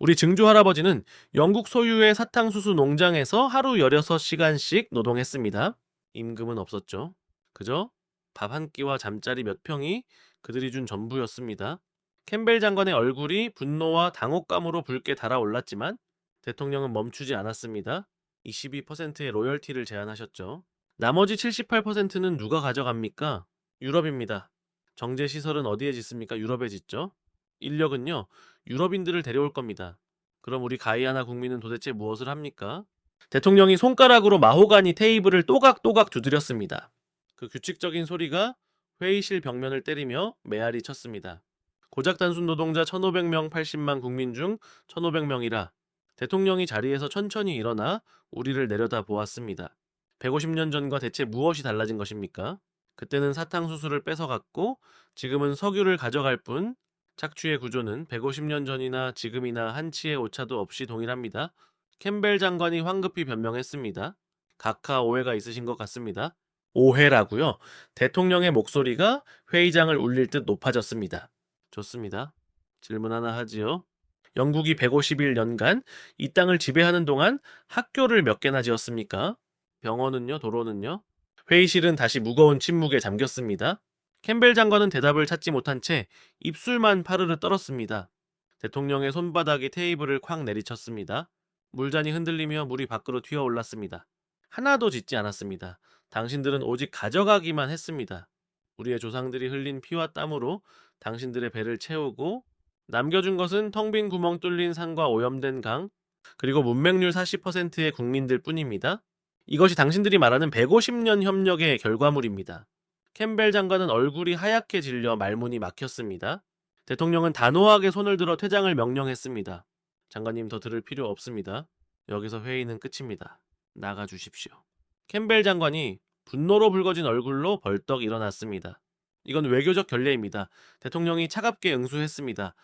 우리 증조 할아버지는 영국 소유의 사탕수수 농장에서 하루 16시간씩 노동했습니다. 임금은 없었죠. 그저 밥 한 끼와 잠자리 몇 평이 그들이 준 전부였습니다. 캠벨 장관의 얼굴이 분노와 당혹감으로 붉게 달아올랐지만 대통령은 멈추지 않았습니다. 22%의 로열티를 제안하셨죠. 나머지 78%는 누가 가져갑니까? 유럽입니다. 정제시설은 어디에 짓습니까? 유럽에 짓죠. 인력은요, 유럽인들을 데려올 겁니다. 그럼 우리 가이아나 국민은 도대체 무엇을 합니까? 대통령이 손가락으로 마호가니 테이블을 또각또각 두드렸습니다. 그 규칙적인 소리가 회의실 벽면을 때리며 메아리 쳤습니다. 고작 단순 노동자 1500명 80만 국민 중 1500명이라 대통령이 자리에서 천천히 일어나 우리를 내려다 보았습니다. 150년 전과 대체 무엇이 달라진 것입니까? 그때는 사탕수수를 뺏어갔고 지금은 석유를 가져갈 뿐. 착취의 구조는 150년 전이나 지금이나 한치의 오차도 없이 동일합니다. 캠벨 장관이 황급히 변명했습니다. 각하 오해가 있으신 것 같습니다. 오해라고요? 대통령의 목소리가 회의장을 울릴 듯 높아졌습니다. 좋습니다. 질문 하나 하지요. 영국이 151년간 이 땅을 지배하는 동안 학교를 몇 개나 지었습니까? 병원은요? 도로는요? 회의실은 다시 무거운 침묵에 잠겼습니다. 캠벨 장관은 대답을 찾지 못한 채 입술만 파르르 떨었습니다. 대통령의 손바닥이 테이블을 쾅 내리쳤습니다. 물잔이 흔들리며 물이 밖으로 튀어 올랐습니다. 하나도 짓지 않았습니다. 당신들은 오직 가져가기만 했습니다. 우리의 조상들이 흘린 피와 땀으로 당신들의 배를 채우고 남겨준 것은 텅 빈 구멍 뚫린 산과 오염된 강, 그리고 문맹률 40%의 국민들 뿐입니다. 이것이 당신들이 말하는 150년 협력의 결과물입니다. 캠벨 장관은 얼굴이 하얗게 질려 말문이 막혔습니다. 대통령은 단호하게 손을 들어 퇴장을 명령했습니다. 장관님, 더 들을 필요 없습니다. 여기서 회의는 끝입니다. 나가 주십시오. 캠벨 장관이 분노로 붉어진 얼굴로 벌떡 일어났습니다. 이건 외교적 결례입니다. 대통령이 차갑게 응수했습니다.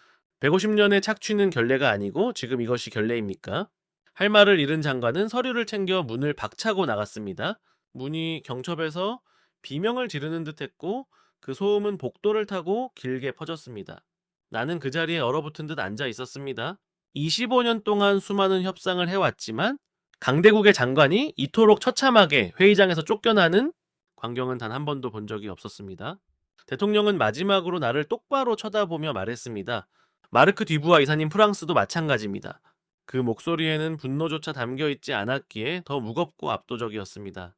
150년의 착취는 결례가 아니고 지금 이것이 결례입니까? 할 말을 잃은 장관은 서류를 챙겨 문을 박차고 나갔습니다. 문이 경첩에서 비명을 지르는 듯했고 그 소음은 복도를 타고 길게 퍼졌습니다. 나는 그 자리에 얼어붙은 듯 앉아 있었습니다. 25년 동안 수많은 협상을 해왔지만 강대국의 장관이 이토록 처참하게 회의장에서 쫓겨나는 광경은 단 한 번도 본 적이 없었습니다. 대통령은 마지막으로 나를 똑바로 쳐다보며 말했습니다. 마르크 뒤부와 이사님, 프랑스도 마찬가지입니다. 그 목소리에는 분노조차 담겨있지 않았기에 더 무겁고 압도적이었습니다.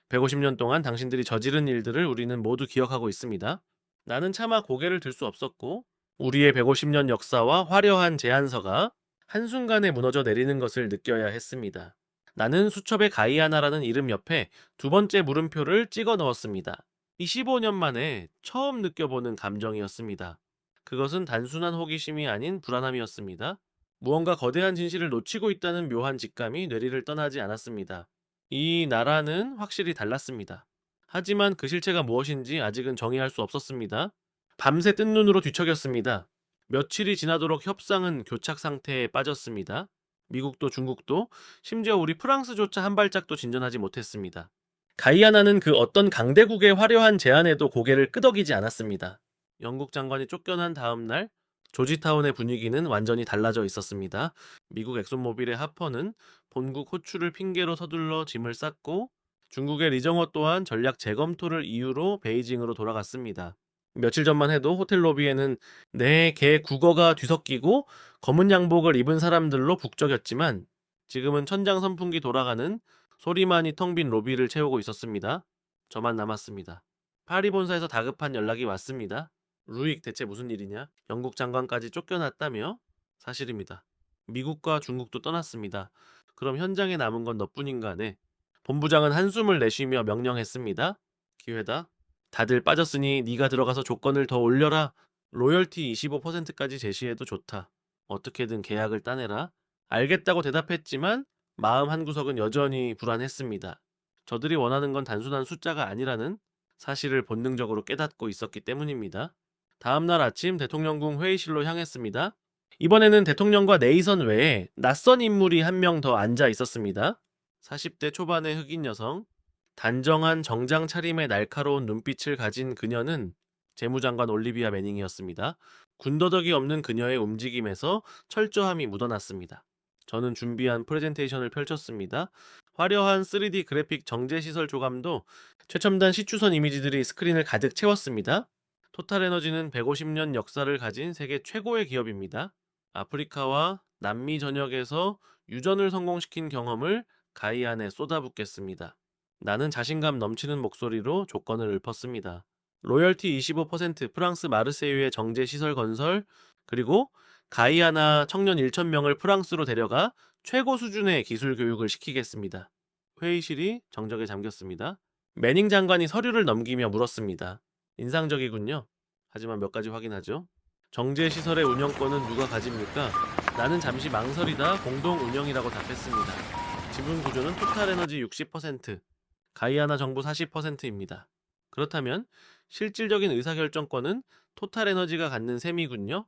150년 동안 당신들이 저지른 일들을 우리는 모두 기억하고 있습니다. 나는 차마 고개를 들 수 없었고 우리의 150년 역사와 화려한 제안서가 한순간에 무너져 내리는 것을 느껴야 했습니다. 나는 수첩의 가이아나라는 이름 옆에 두 번째 물음표를 찍어 넣었습니다. 25년 만에 처음 느껴보는 감정이었습니다. 그것은 단순한 호기심이 아닌 불안함이었습니다. 무언가 거대한 진실을 놓치고 있다는 묘한 직감이 뇌리를 떠나지 않았습니다. 이 나라는 확실히 달랐습니다. 하지만 그 실체가 무엇인지 아직은 정의할 수 없었습니다. 밤새 뜬 눈으로 뒤척였습니다. 며칠이 지나도록 협상은 교착 상태에 빠졌습니다. 미국도 중국도, 심지어 우리 프랑스조차 한 발짝도 진전하지 못했습니다. 가이아나는 그 어떤 강대국의 화려한 제안에도 고개를 끄덕이지 않았습니다. 영국 장관이 쫓겨난 다음 날 조지타운의 분위기는 완전히 달라져 있었습니다. 미국 엑손모빌의 하퍼는 본국 호출을 핑계로 서둘러 짐을 쌌고 중국의 리정호 또한 전략 재검토를 이유로 베이징으로 돌아갔습니다. 며칠 전만 해도 호텔 로비에는 내 개 국어가 뒤섞이고 검은 양복을 입은 사람들로 북적였지만 지금은 천장 선풍기 돌아가는 소리만이 텅 빈 로비를 채우고 있었습니다. 저만 남았습니다. 파리 본사에서 다급한 연락이 왔습니다. 루익, 대체 무슨 일이냐? 영국 장관까지 쫓겨났다며? 사실입니다. 미국과 중국도 떠났습니다. 그럼 현장에 남은 건 너뿐인가 네. 본부장은 한숨을 내쉬며 명령했습니다. 기회다. 다들 빠졌으니 네가 들어가서 조건을 더 올려라. 로열티 25%까지 제시해도 좋다. 어떻게든 계약을 따내라. 알겠다고 대답했지만 마음 한구석은 여전히 불안했습니다. 저들이 원하는 건 단순한 숫자가 아니라는 사실을 본능적으로 깨닫고 있었기 때문입니다. 다음날 아침 대통령궁 회의실로 향했습니다. 이번에는 대통령과 네이선 외에 낯선 인물이 한 명 더 앉아 있었습니다. 40대 초반의 흑인 여성, 단정한 정장 차림의 날카로운 눈빛을 가진 그녀는 재무장관 올리비아 매닝이었습니다. 군더더기 없는 그녀의 움직임에서 철저함이 묻어났습니다. 저는 준비한 프레젠테이션을 펼쳤습니다. 화려한 3D 그래픽 정제시설 조감도 최첨단 시추선 이미지들이 스크린을 가득 채웠습니다. 토탈에너지는 150년 역사를 가진 세계 최고의 기업입니다. 아프리카와 남미 전역에서 유전을 성공시킨 경험을 가이안에 쏟아붓겠습니다. 나는 자신감 넘치는 목소리로 조건을 읊었습니다. 로열티 25%, 프랑스 마르세유의 정제시설 건설, 그리고 가이아나 청년 1,000명을 프랑스로 데려가 최고 수준의 기술 교육을 시키겠습니다. 회의실이 정적에 잠겼습니다. 매닝 장관이 서류를 넘기며 물었습니다. 인상적이군요. 하지만 몇 가지 확인하죠. 정제시설의 운영권은 누가 가집니까? 나는 잠시 망설이다 공동 운영이라고 답했습니다. 지분 구조는 토탈에너지 60%, 가이아나 정부 40%입니다. 그렇다면 실질적인 의사결정권은 토탈에너지가 갖는 셈이군요.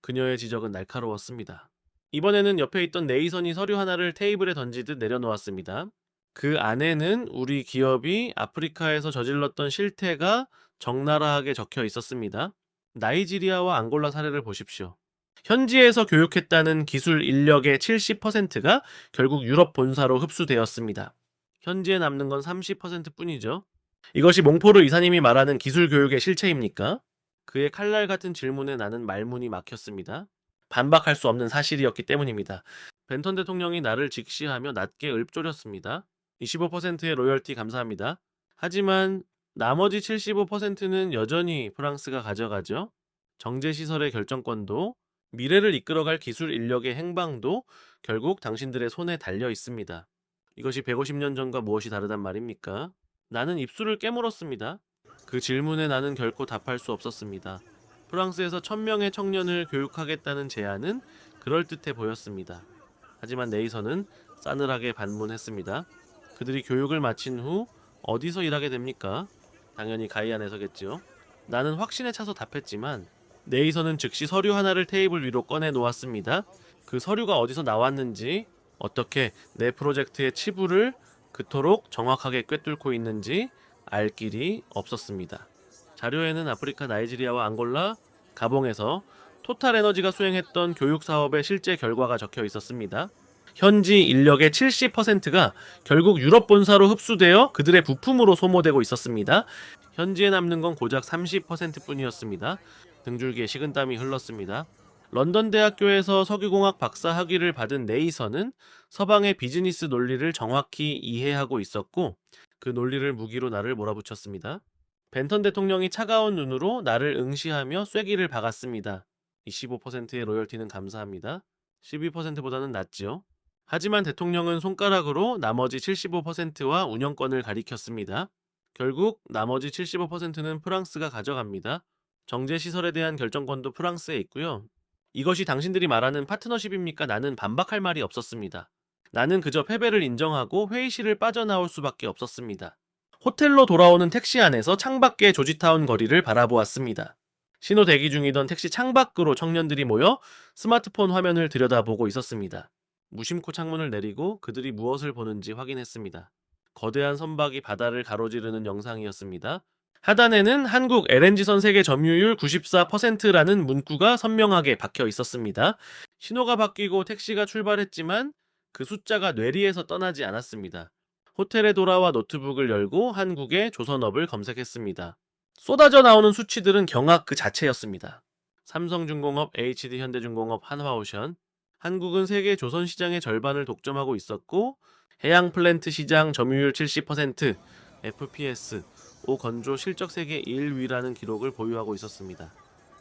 그녀의 지적은 날카로웠습니다. 이번에는 옆에 있던 네이선이 서류 하나를 테이블에 던지듯 내려놓았습니다. 그 안에는 우리 기업이 아프리카에서 저질렀던 실태가 적나라하게 적혀 있었습니다. 나이지리아와 앙골라 사례를 보십시오. 현지에서 교육했다는 기술 인력의 70%가 결국 유럽 본사로 흡수되었습니다. 현지에 남는 건 30% 뿐이죠. 이것이 몽포르 이사님이 말하는 기술 교육의 실체입니까? 그의 칼날 같은 질문에 나는 말문이 막혔습니다. 반박할 수 없는 사실이었기 때문입니다. 벤턴 대통령이 나를 직시하며 낮게 읊조렸습니다. 25%의 로열티 감사합니다. 하지만 나머지 75%는 여전히 프랑스가 가져가죠. 정제시설의 결정권도 미래를 이끌어갈 기술 인력의 행방도 결국 당신들의 손에 달려 있습니다. 이것이 150년 전과 무엇이 다르단 말입니까? 나는 입술을 깨물었습니다. 그 질문에 나는 결코 답할 수 없었습니다. 프랑스에서 1000명의 청년을 교육하겠다는 제안은 그럴듯해 보였습니다. 하지만 네이선은 싸늘하게 반문했습니다. 그들이 교육을 마친 후 어디서 일하게 됩니까? 당연히 가이안에서겠지요. 나는 확신에 차서 답했지만 네이선은 즉시 서류 하나를 테이블 위로 꺼내 놓았습니다. 그 서류가 어디서 나왔는지, 어떻게 내 프로젝트의 치부를 그토록 정확하게 꿰뚫고 있는지 알 길이 없었습니다. 자료에는 아프리카 나이지리아와 앙골라, 가봉에서 토탈에너지가 수행했던 교육 사업의 실제 결과가 적혀 있었습니다. 현지 인력의 70%가 결국 유럽 본사로 흡수되어 그들의 부품으로 소모되고 있었습니다. 현지에 남는 건 고작 30%뿐이었습니다. 등줄기에 식은땀이 흘렀습니다. 런던 대학교에서 석유공학 박사 학위를 받은 네이선은 서방의 비즈니스 논리를 정확히 이해하고 있었고 그 논리를 무기로 나를 몰아붙였습니다. 벤턴 대통령이 차가운 눈으로 나를 응시하며 쐐기를 박았습니다. 25%의 로열티는 감사합니다. 12%보다는 낫지요. 하지만 대통령은 손가락으로 나머지 75%와 운영권을 가리켰습니다. 결국 나머지 75%는 프랑스가 가져갑니다. 정제시설에 대한 결정권도 프랑스에 있고요. 이것이 당신들이 말하는 파트너십입니까? 나는 반박할 말이 없었습니다. 나는 그저 패배를 인정하고 회의실을 빠져나올 수밖에 없었습니다. 호텔로 돌아오는 택시 안에서 창밖의 조지타운 거리를 바라보았습니다. 신호 대기 중이던 택시 창밖으로 청년들이 모여 스마트폰 화면을 들여다보고 있었습니다. 무심코 창문을 내리고 그들이 무엇을 보는지 확인했습니다. 거대한 선박이 바다를 가로지르는 영상이었습니다. 하단에는 한국 LNG선 세계 점유율 94%라는 문구가 선명하게 박혀 있었습니다. 신호가 바뀌고 택시가 출발했지만 그 숫자가 뇌리에서 떠나지 않았습니다. 호텔에 돌아와 노트북을 열고 한국의 조선업을 검색했습니다. 쏟아져 나오는 수치들은 경악 그 자체였습니다. 삼성중공업, HD현대중공업, 한화오션. 한국은 세계 조선 시장의 절반을 독점하고 있었고 해양 플랜트 시장 점유율 70%, FPS, 오건조 실적 세계 1위라는 기록을 보유하고 있었습니다.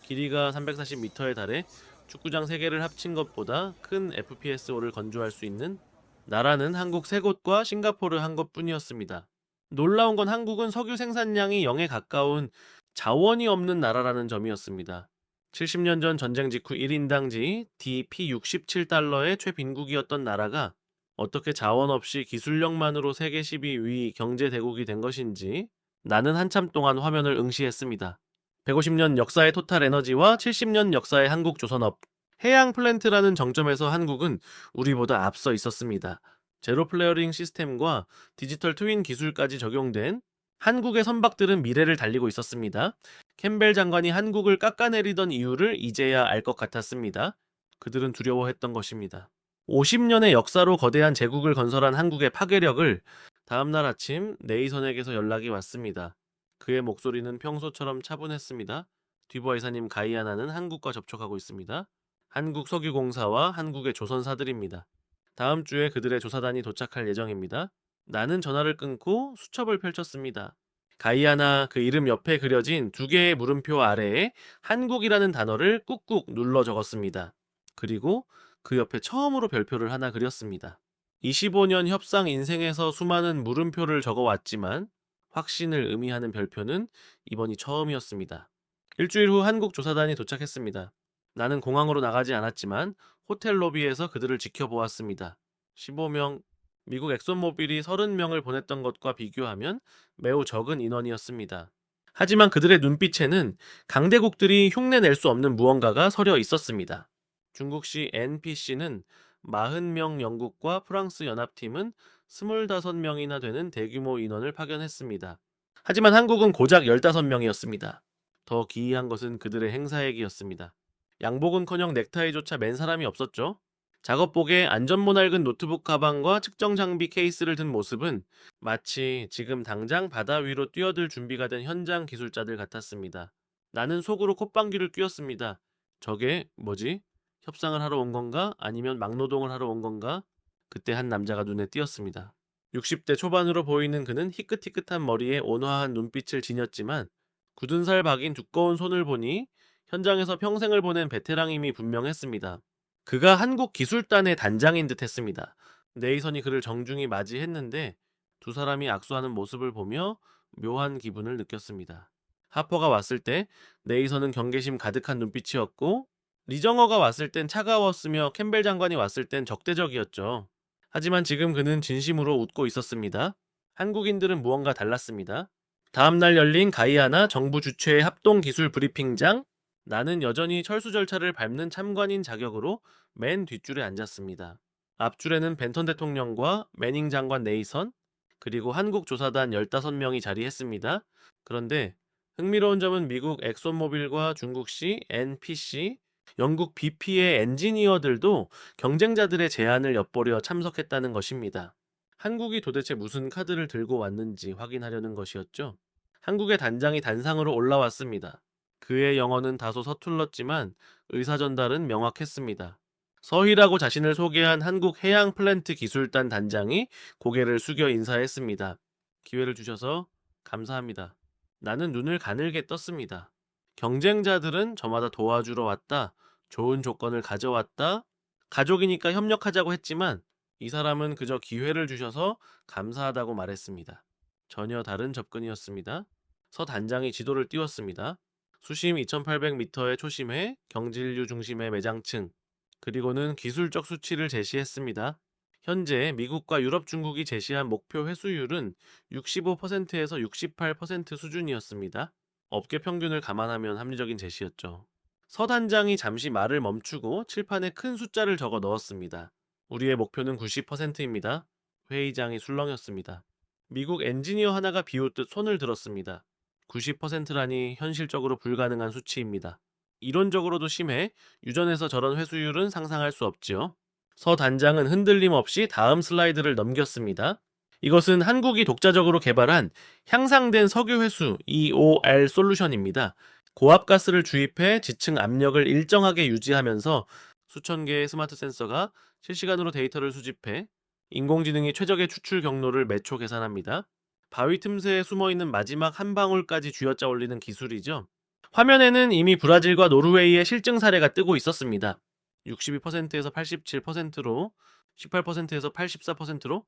길이가 340m에 달해 축구장 3개를 합친 것보다 큰 FPSO를 건조할 수 있는 나라는 한국 3곳과 싱가포르 한 곳뿐이었습니다. 놀라운 건 한국은 석유 생산량이 0에 가까운 자원이 없는 나라라는 점이었습니다. 70년 전 전쟁 직후 1인당지 DP 67달러의 최빈국이었던 나라가 어떻게 자원 없이 기술력만으로 세계 12위 경제 대국이 된 것인지 나는 한참 동안 화면을 응시했습니다. 150년 역사의 토탈에너지와 70년 역사의 한국조선업, 해양 플랜트라는 정점에서 한국은 우리보다 앞서 있었습니다. 제로 플레어링 시스템과 디지털 트윈 기술까지 적용된 한국의 선박들은 미래를 달리고 있었습니다. 캠벨 장관이 한국을 깎아내리던 이유를 이제야 알 것 같았습니다. 그들은 두려워했던 것입니다. 50년의 역사로 거대한 제국을 건설한 한국의 파괴력을 다음날 아침 네이선에게서 연락이 왔습니다. 그의 목소리는 평소처럼 차분했습니다. 듀보아 이사님, 가이아나는 한국과 접촉하고 있습니다. 한국 석유공사와 한국의 조선사들입니다. 다음 주에 그들의 조사단이 도착할 예정입니다. 나는 전화를 끊고 수첩을 펼쳤습니다. 가이아나 그 이름 옆에 그려진 2개의 물음표 아래에 한국이라는 단어를 꾹꾹 눌러 적었습니다. 그리고 그 옆에 처음으로 별표를 하나 그렸습니다. 25년 협상 인생에서 수많은 물음표를 적어왔지만 확신을 의미하는 별표는 이번이 처음이었습니다. 일주일 후 한국 조사단이 도착했습니다. 나는 공항으로 나가지 않았지만 호텔 로비에서 그들을 지켜보았습니다. 15명, 미국 엑손모빌이 30명을 보냈던 것과 비교하면 매우 적은 인원이었습니다. 하지만 그들의 눈빛에는 강대국들이 흉내낼 수 없는 무언가가 서려 있었습니다. 중국시 NPC는 40명, 영국과 프랑스 연합팀은 25명이나 되는 대규모 인원을 파견했습니다. 하지만 한국은 고작 15명이었습니다. 더 기이한 것은 그들의 행사액이었습니다. 양복은커녕 넥타이조차 맨 사람이 없었죠. 작업복에 안전모 낡은 노트북 가방과 측정 장비 케이스를 든 모습은 마치 지금 당장 바다 위로 뛰어들 준비가 된 현장 기술자들 같았습니다. 나는 속으로 콧방귀를 뀌었습니다. 저게 뭐지? 협상을 하러 온 건가? 아니면 막노동을 하러 온 건가? 그때 한 남자가 눈에 띄었습니다. 60대 초반으로 보이는 그는 희끗희끗한 머리에 온화한 눈빛을 지녔지만 굳은 살 박인 두꺼운 손을 보니 현장에서 평생을 보낸 베테랑임이 분명했습니다. 그가 한국 기술단의 단장인 듯 했습니다. 네이선이 그를 정중히 맞이했는데 두 사람이 악수하는 모습을 보며 묘한 기분을 느꼈습니다. 하퍼가 왔을 때 네이선은 경계심 가득한 눈빛이었고 리정어가 왔을 땐 차가웠으며 캠벨 장관이 왔을 땐 적대적이었죠. 하지만 지금 그는 진심으로 웃고 있었습니다. 한국인들은 무언가 달랐습니다. 다음날 열린 가이아나 정부 주최의 합동기술 브리핑장, 나는 여전히 철수 절차를 밟는 참관인 자격으로 맨 뒷줄에 앉았습니다. 앞줄에는 벤턴 대통령과 매닝 장관 네이선, 그리고 한국 조사단 15명이 자리했습니다. 그런데 흥미로운 점은 미국 엑손모빌과 중국시 NPC, 영국 BP의 엔지니어들도 경쟁자들의 제안을 엿보려 참석했다는 것입니다. 한국이 도대체 무슨 카드를 들고 왔는지 확인하려는 것이었죠. 한국의 단장이 단상으로 올라왔습니다. 그의 영어는 다소 서툴렀지만 의사 전달은 명확했습니다. 서희라고 자신을 소개한 한국 해양 플랜트 기술단 단장이 고개를 숙여 인사했습니다. 기회를 주셔서 감사합니다. 나는 눈을 가늘게 떴습니다. 경쟁자들은 저마다 도와주러 왔다, 좋은 조건을 가져왔다, 가족이니까 협력하자고 했지만 이 사람은 그저 기회를 주셔서 감사하다고 말했습니다. 전혀 다른 접근이었습니다. 서 단장이 지도를 띄웠습니다. 수심 2800m의 초심에 경질류 중심의 매장층, 그리고는 기술적 수치를 제시했습니다. 현재 미국과 유럽 중국이 제시한 목표 회수율은 65%에서 68% 수준이었습니다. 업계 평균을 감안하면 합리적인 제시였죠. 서 단장이 잠시 말을 멈추고 칠판에 큰 숫자를 적어 넣었습니다. 우리의 목표는 90%입니다. 회의장이 술렁였습니다. 미국 엔지니어 하나가 비웃듯 손을 들었습니다. 90%라니 현실적으로 불가능한 수치입니다. 이론적으로도 심해 유전에서 저런 회수율은 상상할 수 없지요. 서 단장은 흔들림 없이 다음 슬라이드를 넘겼습니다. 이것은 한국이 독자적으로 개발한 향상된 석유 회수 EOR 솔루션입니다. 고압가스를 주입해 지층 압력을 일정하게 유지하면서 수천 개의 스마트 센서가 실시간으로 데이터를 수집해 인공지능이 최적의 추출 경로를 매초 계산합니다. 바위 틈새에 숨어있는 마지막 한 방울까지 쥐어짜 올리는 기술이죠. 화면에는 이미 브라질과 노르웨이의 실증 사례가 뜨고 있었습니다. 62%에서 87%로, 18%에서 84%로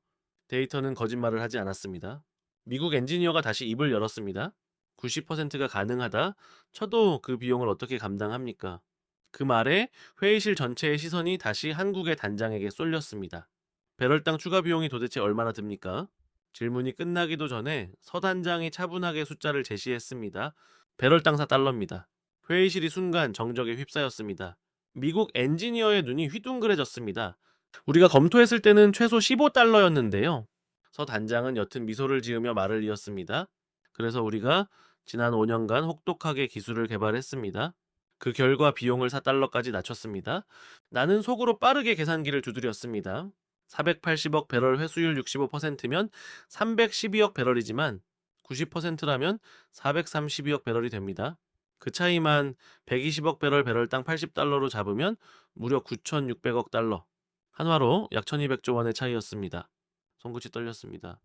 데이터는 거짓말을 하지 않았습니다. 미국 엔지니어가 다시 입을 열었습니다. 90%가 가능하다? 쳐도 그 비용을 어떻게 감당합니까? 그 말에 회의실 전체의 시선이 다시 한국의 단장에게 쏠렸습니다. 배럴당 추가 비용이 도대체 얼마나 듭니까? 질문이 끝나기도 전에 서 단장이 차분하게 숫자를 제시했습니다. 배럴당 4달러입니다. 회의실이 순간 정적에 휩싸였습니다. 미국 엔지니어의 눈이 휘둥그레졌습니다. 우리가 검토했을 때는 최소 15달러였는데요. 서 단장은 옅은 미소를 지으며 말을 이었습니다. 그래서 우리가 지난 5년간 혹독하게 기술을 개발했습니다. 그 결과 비용을 4달러까지 낮췄습니다. 나는 속으로 빠르게 계산기를 두드렸습니다. 480억 배럴 회수율 65%면 312억 배럴이지만 90%라면 432억 배럴이 됩니다. 그 차이만 120억 배럴 배럴당 80달러로 잡으면 무려 9,600억 달러. 한화로 약 1200조 원의 차이였습니다. 손끝이 떨렸습니다.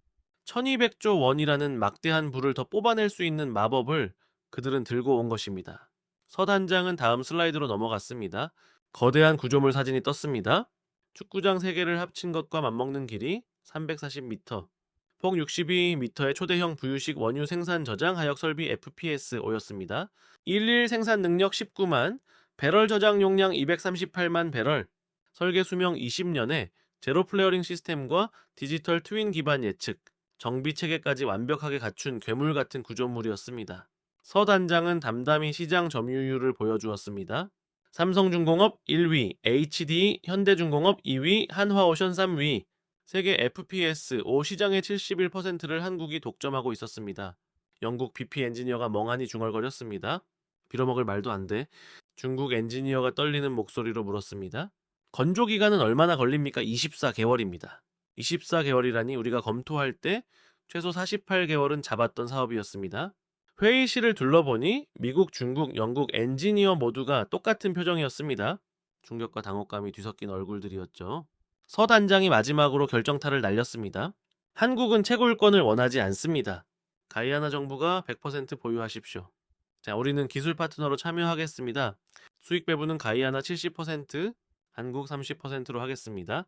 1200조 원이라는 막대한 부를 더 뽑아낼 수 있는 마법을 그들은 들고 온 것입니다. 서 단장은 다음 슬라이드로 넘어갔습니다. 거대한 구조물 사진이 떴습니다. 축구장 3개를 합친 것과 맞먹는 길이 340m, 폭 62m의 초대형 부유식 원유 생산 저장 하역 설비 FPS-5였습니다. 일일 생산 능력 19만, 배럴 저장 용량 238만 배럴, 설계 수명 20년에 제로 플레어링 시스템과 디지털 트윈 기반 예측, 정비 체계까지 완벽하게 갖춘 괴물 같은 구조물이었습니다. 서 단장은 담담히 시장 점유율을 보여주었습니다. 삼성중공업 1위, HD 현대중공업 2위, 한화오션 3위, 세계 FPS-5 시장의 71%를 한국이 독점하고 있었습니다. 영국 BP 엔지니어가 멍하니 중얼거렸습니다. 빌어먹을 말도 안 돼. 중국 엔지니어가 떨리는 목소리로 물었습니다. 건조 기간은 얼마나 걸립니까? 24개월입니다. 24개월이라니 우리가 검토할 때 최소 48개월은 잡았던 사업이었습니다. 회의실을 둘러보니 미국, 중국, 영국 엔지니어 모두가 똑같은 표정이었습니다. 충격과 당혹감이 뒤섞인 얼굴들이었죠. 서 단장이 마지막으로 결정타를 날렸습니다. 한국은 채굴권을 원하지 않습니다. 가이아나 정부가 100% 보유하십시오. 자, 우리는 기술 파트너로 참여하겠습니다. 수익 배분은 가이아나 70%, 한국 30%로 하겠습니다.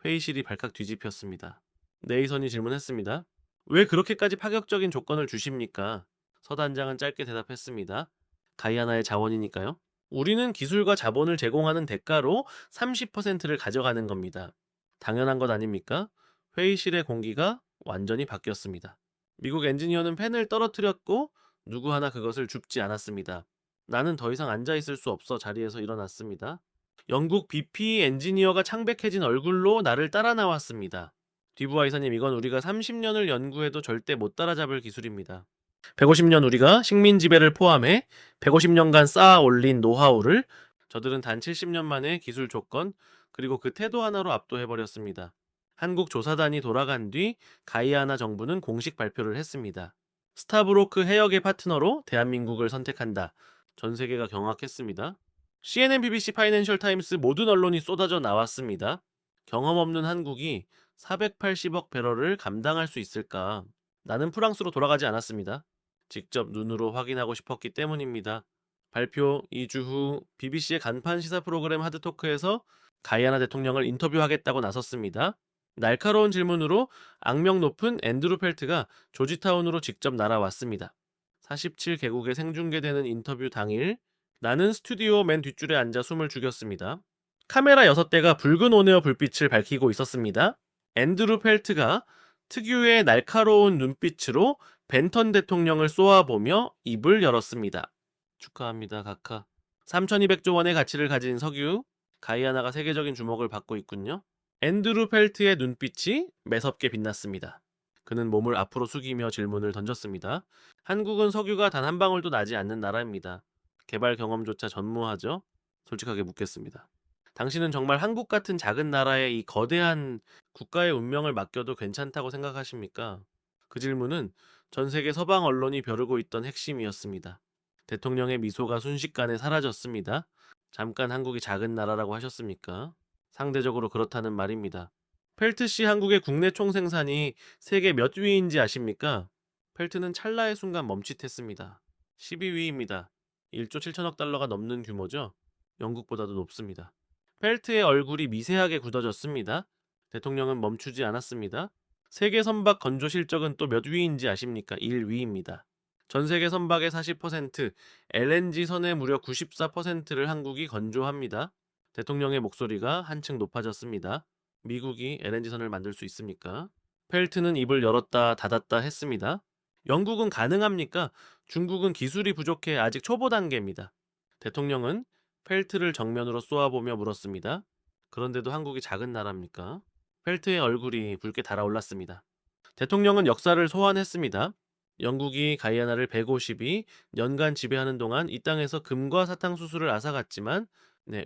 회의실이 발칵 뒤집혔습니다. 네이선이 질문했습니다. 왜 그렇게까지 파격적인 조건을 주십니까? 서 단장은 짧게 대답했습니다. 가이아나의 자원이니까요. 우리는 기술과 자본을 제공하는 대가로 30%를 가져가는 겁니다. 당연한 것 아닙니까? 회의실의 공기가 완전히 바뀌었습니다. 미국 엔지니어는 펜을 떨어뜨렸고 누구 하나 그것을 줍지 않았습니다. 나는 더 이상 앉아있을 수 없어 자리에서 일어났습니다. 영국 BP 엔지니어가 창백해진 얼굴로 나를 따라 나왔습니다. 뒤부하 이사님, 이건 우리가 30년을 연구해도 절대 못 따라잡을 기술입니다. 150년 우리가 식민 지배를 포함해 150년간 쌓아 올린 노하우를 저들은 단 70년 만에 기술 조건 그리고 그 태도 하나로 압도해버렸습니다. 한국 조사단이 돌아간 뒤 가이아나 정부는 공식 발표를 했습니다. 스타브로크 해역의 파트너로 대한민국을 선택한다. 전 세계가 경악했습니다. CNN, BBC, 파이낸셜 타임스 모든 언론이 쏟아져 나왔습니다. 경험 없는 한국이 480억 배럴을 감당할 수 있을까? 나는 프랑스로 돌아가지 않았습니다. 직접 눈으로 확인하고 싶었기 때문입니다. 발표 2주 후 BBC의 간판 시사 프로그램 하드토크에서 가이아나 대통령을 인터뷰하겠다고 나섰습니다. 날카로운 질문으로 악명 높은 앤드루 펠트가 조지타운으로 직접 날아왔습니다. 47개국에 생중계되는 인터뷰 당일 나는 스튜디오 맨 뒷줄에 앉아 숨을 죽였습니다. 카메라 6대가 붉은 온에어 불빛을 밝히고 있었습니다. 앤드루 펠트가 특유의 날카로운 눈빛으로 벤턴 대통령을 쏘아보며 입을 열었습니다. 축하합니다, 각하. 3200조 원의 가치를 가진 석유, 가이아나가 세계적인 주목을 받고 있군요. 앤드루 펠트의 눈빛이 매섭게 빛났습니다. 그는 몸을 앞으로 숙이며 질문을 던졌습니다. 한국은 석유가 단 한 방울도 나지 않는 나라입니다. 개발 경험조차 전무하죠? 솔직하게 묻겠습니다. 당신은 정말 한국 같은 작은 나라에 이 거대한 국가의 운명을 맡겨도 괜찮다고 생각하십니까? 그 질문은 전 세계 서방 언론이 벼르고 있던 핵심이었습니다. 대통령의 미소가 순식간에 사라졌습니다. 잠깐 한국이 작은 나라라고 하셨습니까? 상대적으로 그렇다는 말입니다. 펠트 씨, 한국의 국내 총생산이 세계 몇 위인지 아십니까? 펠트는 찰나의 순간 멈칫했습니다. 12위입니다. 1조 7천억 달러가 넘는 규모죠? 영국보다도 높습니다. 펠트의 얼굴이 미세하게 굳어졌습니다. 대통령은 멈추지 않았습니다. 세계 선박 건조 실적은 또 몇 위인지 아십니까? 1위입니다. 전 세계 선박의 40%, LNG 선의 무려 94%를 한국이 건조합니다. 대통령의 목소리가 한층 높아졌습니다. 미국이 LNG 선을 만들 수 있습니까? 펠트는 입을 열었다 닫았다 했습니다. 영국은 가능합니까? 중국은 기술이 부족해 아직 초보 단계입니다. 대통령은 펠트를 정면으로 쏘아보며 물었습니다. 그런데도 한국이 작은 나라입니까? 펠트의 얼굴이 붉게 달아올랐습니다. 대통령은 역사를 소환했습니다. 영국이 가이아나를 152년간 지배하는 동안 이 땅에서 금과 사탕수수를 앗아갔지만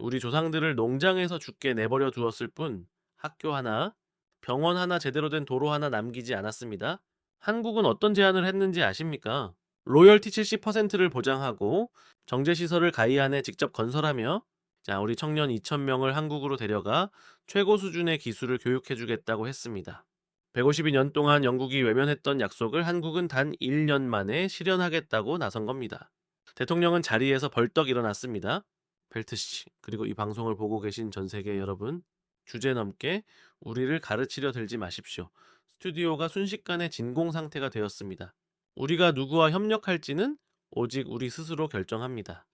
우리 조상들을 농장에서 죽게 내버려 두었을 뿐 학교 하나, 병원 하나, 제대로 된 도로 하나 남기지 않았습니다. 한국은 어떤 제안을 했는지 아십니까? 로열티 70%를 보장하고 정제시설을 가이안에 직접 건설하며 우리 청년 2,000명을 한국으로 데려가 최고 수준의 기술을 교육해주겠다고 했습니다. 152년 동안 영국이 외면했던 약속을 한국은 단 1년 만에 실현하겠다고 나선 겁니다. 대통령은 자리에서 벌떡 일어났습니다. 펠트씨, 그리고 이 방송을 보고 계신 전 세계 여러분, 주제넘게 우리를 가르치려 들지 마십시오. 스튜디오가 순식간에 진공 상태가 되었습니다. 우리가 누구와 협력할지는 오직 우리 스스로 결정합니다.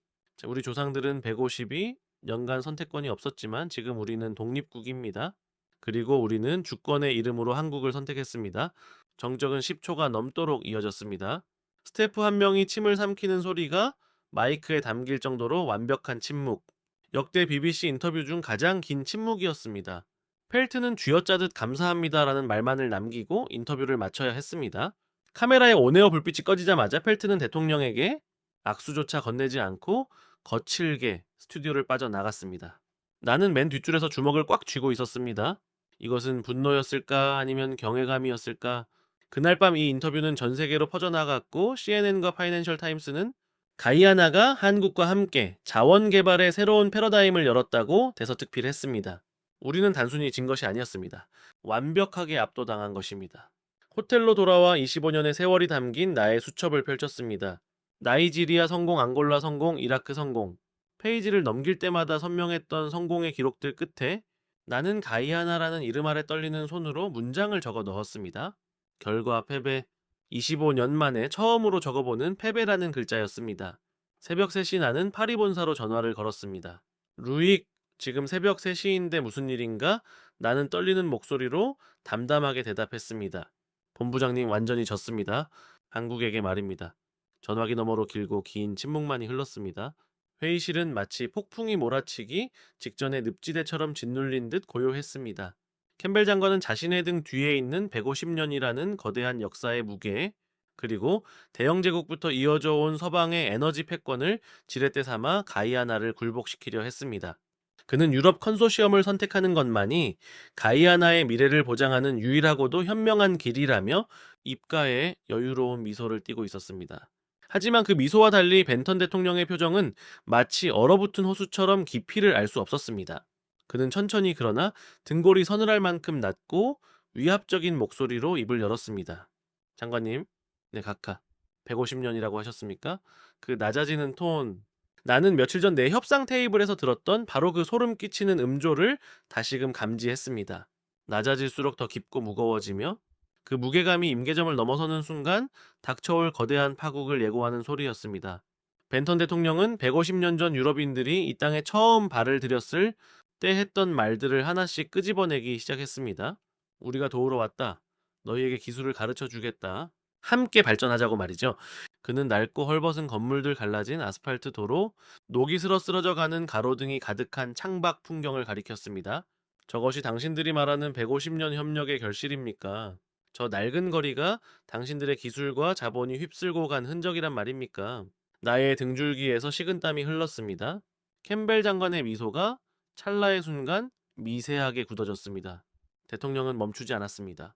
우리 조상들은 152년간 선택권이 없었지만 지금 우리는 독립국입니다. 그리고 우리는 주권의 이름으로 한국을 선택했습니다. 정적은 10초가 넘도록 이어졌습니다. 스태프 한 명이 침을 삼키는 소리가 마이크에 담길 정도로 완벽한 침묵. 역대 BBC 인터뷰 중 가장 긴 침묵이었습니다. 펠트는 쥐어짜듯 감사합니다라는 말만을 남기고 인터뷰를 마쳐야 했습니다. 카메라의 온에어 불빛이 꺼지자마자 펠트는 대통령에게 악수조차 건네지 않고 거칠게 스튜디오를 빠져나갔습니다. 나는 맨 뒷줄에서 주먹을 꽉 쥐고 있었습니다. 이것은 분노였을까 아니면 경외감이었을까? 그날 밤 이 인터뷰는 전 세계로 퍼져나갔고 CNN과 파이낸셜 타임스는 가이아나가 한국과 함께 자원 개발의 새로운 패러다임을 열었다고 대서특필했습니다. 우리는 단순히 진 것이 아니었습니다. 완벽하게 압도당한 것입니다. 호텔로 돌아와 25년의 세월이 담긴 나의 수첩을 펼쳤습니다. 나이지리아 성공, 앙골라 성공, 이라크 성공. 페이지를 넘길 때마다 선명했던 성공의 기록들 끝에 나는 가이아나라는 이름 아래 떨리는 손으로 문장을 적어 넣었습니다. 결과 패배. 25년 만에 처음으로 적어보는 패배라는 글자였습니다. 새벽 3시 나는 파리 본사로 전화를 걸었습니다. 루익, 지금 새벽 3시인데 무슨 일인가? 나는 떨리는 목소리로 담담하게 대답했습니다. 본부장님 완전히 졌습니다. 한국에게 말입니다. 전화기 너머로 길고 긴 침묵만이 흘렀습니다. 회의실은 마치 폭풍이 몰아치기 직전의 늪지대처럼 짓눌린 듯 고요했습니다. 캠벨 장관은 자신의 등 뒤에 있는 150년이라는 거대한 역사의 무게, 그리고 대영 제국부터 이어져 온 서방의 에너지 패권을 지렛대 삼아 가이아나를 굴복시키려 했습니다. 그는 유럽 컨소시엄을 선택하는 것만이 가이아나의 미래를 보장하는 유일하고도 현명한 길이라며 입가에 여유로운 미소를 띠고 있었습니다. 하지만 그 미소와 달리 벤턴 대통령의 표정은 마치 얼어붙은 호수처럼 깊이를 알 수 없었습니다. 그는 천천히 그러나 등골이 서늘할 만큼 낮고 위압적인 목소리로 입을 열었습니다. 장관님, 네, 각하. 150년이라고 하셨습니까? 그 낮아지는 톤. 나는 며칠 전 내 협상 테이블에서 들었던 바로 그 소름 끼치는 음조를 다시금 감지했습니다. 낮아질수록 더 깊고 무거워지며 그 무게감이 임계점을 넘어서는 순간 닥쳐올 거대한 파국을 예고하는 소리였습니다. 벤턴 대통령은 150년 전 유럽인들이 이 땅에 처음 발을 들였을 때 했던 말들을 하나씩 끄집어내기 시작했습니다. 우리가 도우러 왔다. 너희에게 기술을 가르쳐 주겠다. 함께 발전하자고 말이죠. 그는 낡고 헐벗은 건물들 갈라진 아스팔트 도로, 녹이 슬어쓰러져 가는 가로등이 가득한 창밖 풍경을 가리켰습니다. 저것이 당신들이 말하는 150년 협력의 결실입니까? 저 낡은 거리가 당신들의 기술과 자본이 휩쓸고 간 흔적이란 말입니까? 나의 등줄기에서 식은땀이 흘렀습니다. 캠벨 장관의 미소가 찰나의 순간 미세하게 굳어졌습니다. 대통령은 멈추지 않았습니다.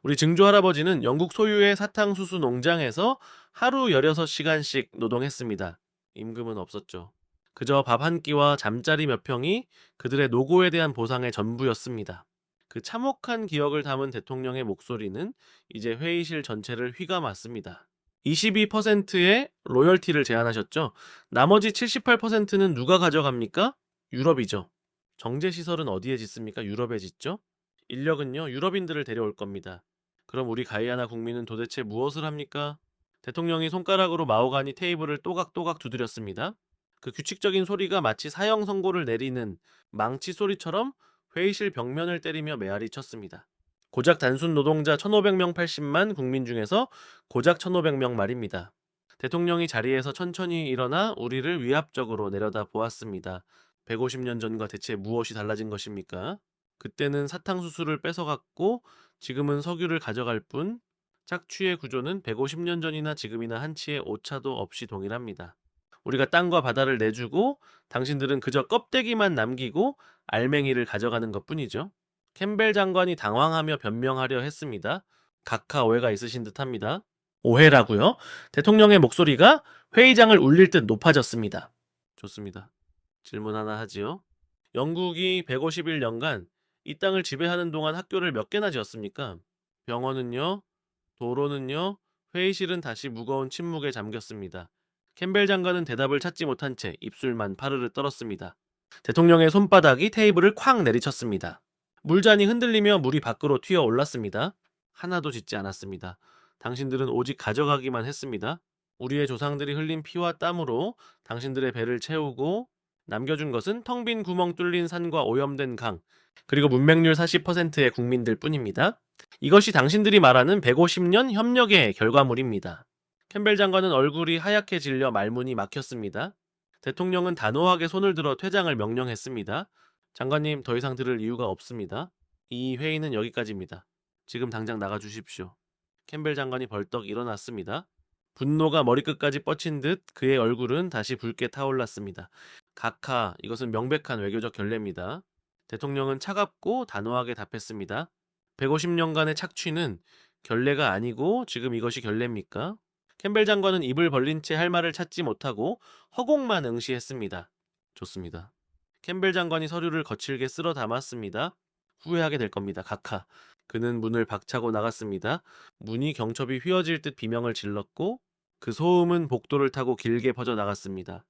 우리 증조 할아버지는 영국 소유의 사탕수수 농장에서 하루 16시간씩 노동했습니다. 임금은 없었죠. 그저 밥 한 끼와 잠자리 몇 평이 그들의 노고에 대한 보상의 전부였습니다. 그 참혹한 기억을 담은 대통령의 목소리는 이제 회의실 전체를 휘감았습니다. 22%의 로열티를 제안하셨죠. 나머지 78%는 누가 가져갑니까? 유럽이죠. 정제시설은 어디에 짓습니까? 유럽에 짓죠. 인력은요, 유럽인들을 데려올 겁니다. 그럼 우리 가이아나 국민은 도대체 무엇을 합니까? 대통령이 손가락으로 마호가니 테이블을 또각또각 두드렸습니다. 그 규칙적인 소리가 마치 사형 선고를 내리는 망치 소리처럼 회의실 벽면을 때리며 메아리 쳤습니다. 고작 단순 노동자 1500명 80만 국민 중에서 고작 1500명 말입니다. 대통령이 자리에서 천천히 일어나 우리를 위압적으로 내려다 보았습니다. 150년 전과 대체 무엇이 달라진 것입니까? 그때는 사탕수수를 뺏어갔고 지금은 석유를 가져갈 뿐. 짝취의 구조는 150년 전이나 지금이나 한치의 오차도 없이 동일합니다. 우리가 땅과 바다를 내주고 당신들은 그저 껍데기만 남기고 알맹이를 가져가는 것뿐이죠. 캠벨 장관이 당황하며 변명하려 했습니다. 각하 오해가 있으신 듯합니다. 오해라고요? 대통령의 목소리가 회의장을 울릴 듯 높아졌습니다. 좋습니다. 질문 하나 하지요. 영국이 151년간 이 땅을 지배하는 동안 학교를 몇 개나 지었습니까? 병원은요? 도로는요? 회의실은 다시 무거운 침묵에 잠겼습니다. 캠벨 장관은 대답을 찾지 못한 채 입술만 파르르 떨었습니다. 대통령의 손바닥이 테이블을 쾅 내리쳤습니다. 물잔이 흔들리며 물이 밖으로 튀어 올랐습니다. 하나도 짓지 않았습니다. 당신들은 오직 가져가기만 했습니다. 우리의 조상들이 흘린 피와 땀으로 당신들의 배를 채우고 남겨준 것은 텅 빈 구멍 뚫린 산과 오염된 강, 그리고 문맹률 40%의 국민들 뿐입니다. 이것이 당신들이 말하는 150년 협력의 결과물입니다. 캠벨 장관은 얼굴이 하얗게 질려 말문이 막혔습니다. 대통령은 단호하게 손을 들어 퇴장을 명령했습니다. 장관님, 더 이상 들을 이유가 없습니다. 이 회의는 여기까지입니다. 지금 당장 나가주십시오. 캠벨 장관이 벌떡 일어났습니다. 분노가 머리끝까지 뻗친 듯 그의 얼굴은 다시 붉게 타올랐습니다. 각하, 이것은 명백한 외교적 결례입니다. 대통령은 차갑고 단호하게 답했습니다. 150년간의 착취는 결례가 아니고 지금 이것이 결례입니까? 캠벨 장관은 입을 벌린 채 할 말을 찾지 못하고 허공만 응시했습니다. 좋습니다. 캠벨 장관이 서류를 거칠게 쓸어 담았습니다. 후회하게 될 겁니다. 각하. 그는 문을 박차고 나갔습니다. 문이 경첩이 휘어질 듯 비명을 질렀고 그 소음은 복도를 타고 길게 퍼져 나갔습니다.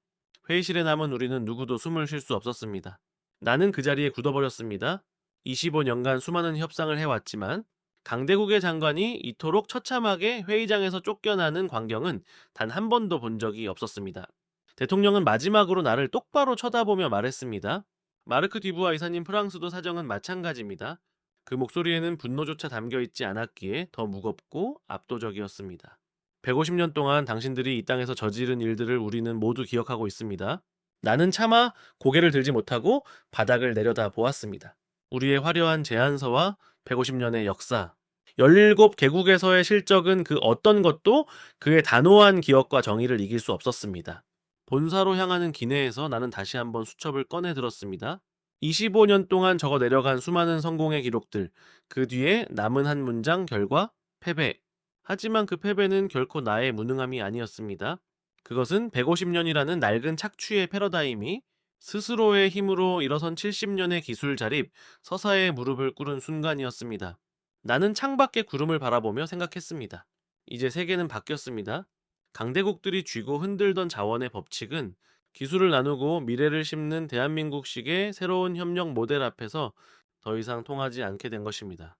회의실에 남은 우리는 누구도 숨을 쉴 수 없었습니다. 나는 그 자리에 굳어버렸습니다. 25년간 수많은 협상을 해왔지만 강대국의 장관이 이토록 처참하게 회의장에서 쫓겨나는 광경은 단 한 번도 본 적이 없었습니다. 대통령은 마지막으로 나를 똑바로 쳐다보며 말했습니다. 마르크 디부아 이사님, 프랑스도 사정은 마찬가지입니다. 그 목소리에는 분노조차 담겨있지 않았기에 더 무겁고 압도적이었습니다. 150년 동안 당신들이 이 땅에서 저지른 일들을 우리는 모두 기억하고 있습니다. 나는 차마 고개를 들지 못하고 바닥을 내려다 보았습니다. 우리의 화려한 제안서와 150년의 역사, 17개국에서의 실적은 그 어떤 것도 그의 단호한 기억과 정의를 이길 수 없었습니다. 본사로 향하는 기내에서 나는 다시 한번 수첩을 꺼내 들었습니다. 25년 동안 적어 내려간 수많은 성공의 기록들, 그 뒤에 남은 한 문장 결과 패배. 하지만 그 패배는 결코 나의 무능함이 아니었습니다. 그것은 150년이라는 낡은 착취의 패러다임이 스스로의 힘으로 일어선 70년의 기술 자립, 서사의 무릎을 꿇은 순간이었습니다. 나는 창밖의 구름을 바라보며 생각했습니다. 이제 세계는 바뀌었습니다. 강대국들이 쥐고 흔들던 자원의 법칙은 기술을 나누고 미래를 심는 대한민국식의 새로운 협력 모델 앞에서 더 이상 통하지 않게 된 것입니다.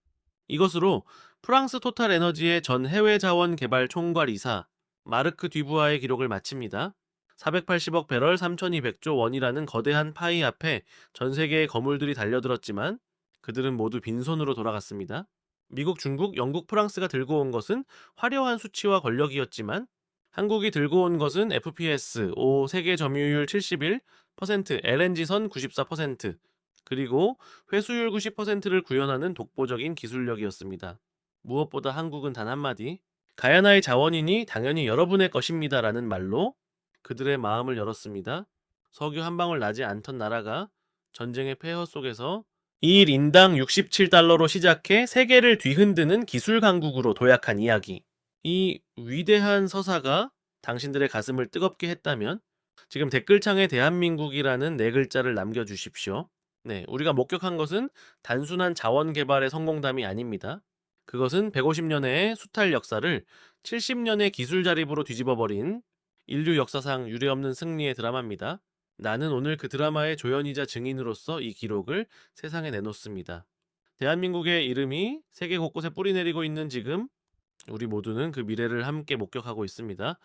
이것으로 프랑스 토탈 에너지의 전 해외 자원 개발 총괄 이사 마르크 뒤부아의 기록을 마칩니다. 480억 배럴 3,200조 원이라는 거대한 파이 앞에 전 세계의 거물들이 달려들었지만 그들은 모두 빈손으로 돌아갔습니다. 미국, 중국, 영국, 프랑스가 들고 온 것은 화려한 수치와 권력이었지만 한국이 들고 온 것은 FPS, 세계 점유율 71%, LNG선 94%, 그리고 회수율 90%를 구현하는 독보적인 기술력이었습니다. 무엇보다 한국은 단 한마디, 가야나의 자원이니 당연히 여러분의 것입니다라는 말로 그들의 마음을 열었습니다. 석유 한 방울 나지 않던 나라가 전쟁의 폐허 속에서 1인당 67달러로 시작해 세계를 뒤흔드는 기술 강국으로 도약한 이야기. 이 위대한 서사가 당신들의 가슴을 뜨겁게 했다면 지금 댓글창에 대한민국이라는 네 글자를 남겨주십시오. 네, 우리가 목격한 것은 단순한 자원 개발의 성공담이 아닙니다. 그것은 150년의 수탈 역사를 70년의 기술 자립으로 뒤집어버린 인류 역사상 유례없는 승리의 드라마입니다. 나는 오늘 그 드라마의 조연이자 증인으로서 이 기록을 세상에 내놓습니다. 대한민국의 이름이 세계 곳곳에 뿌리내리고 있는 지금 우리 모두는 그 미래를 함께 목격하고 있습니다.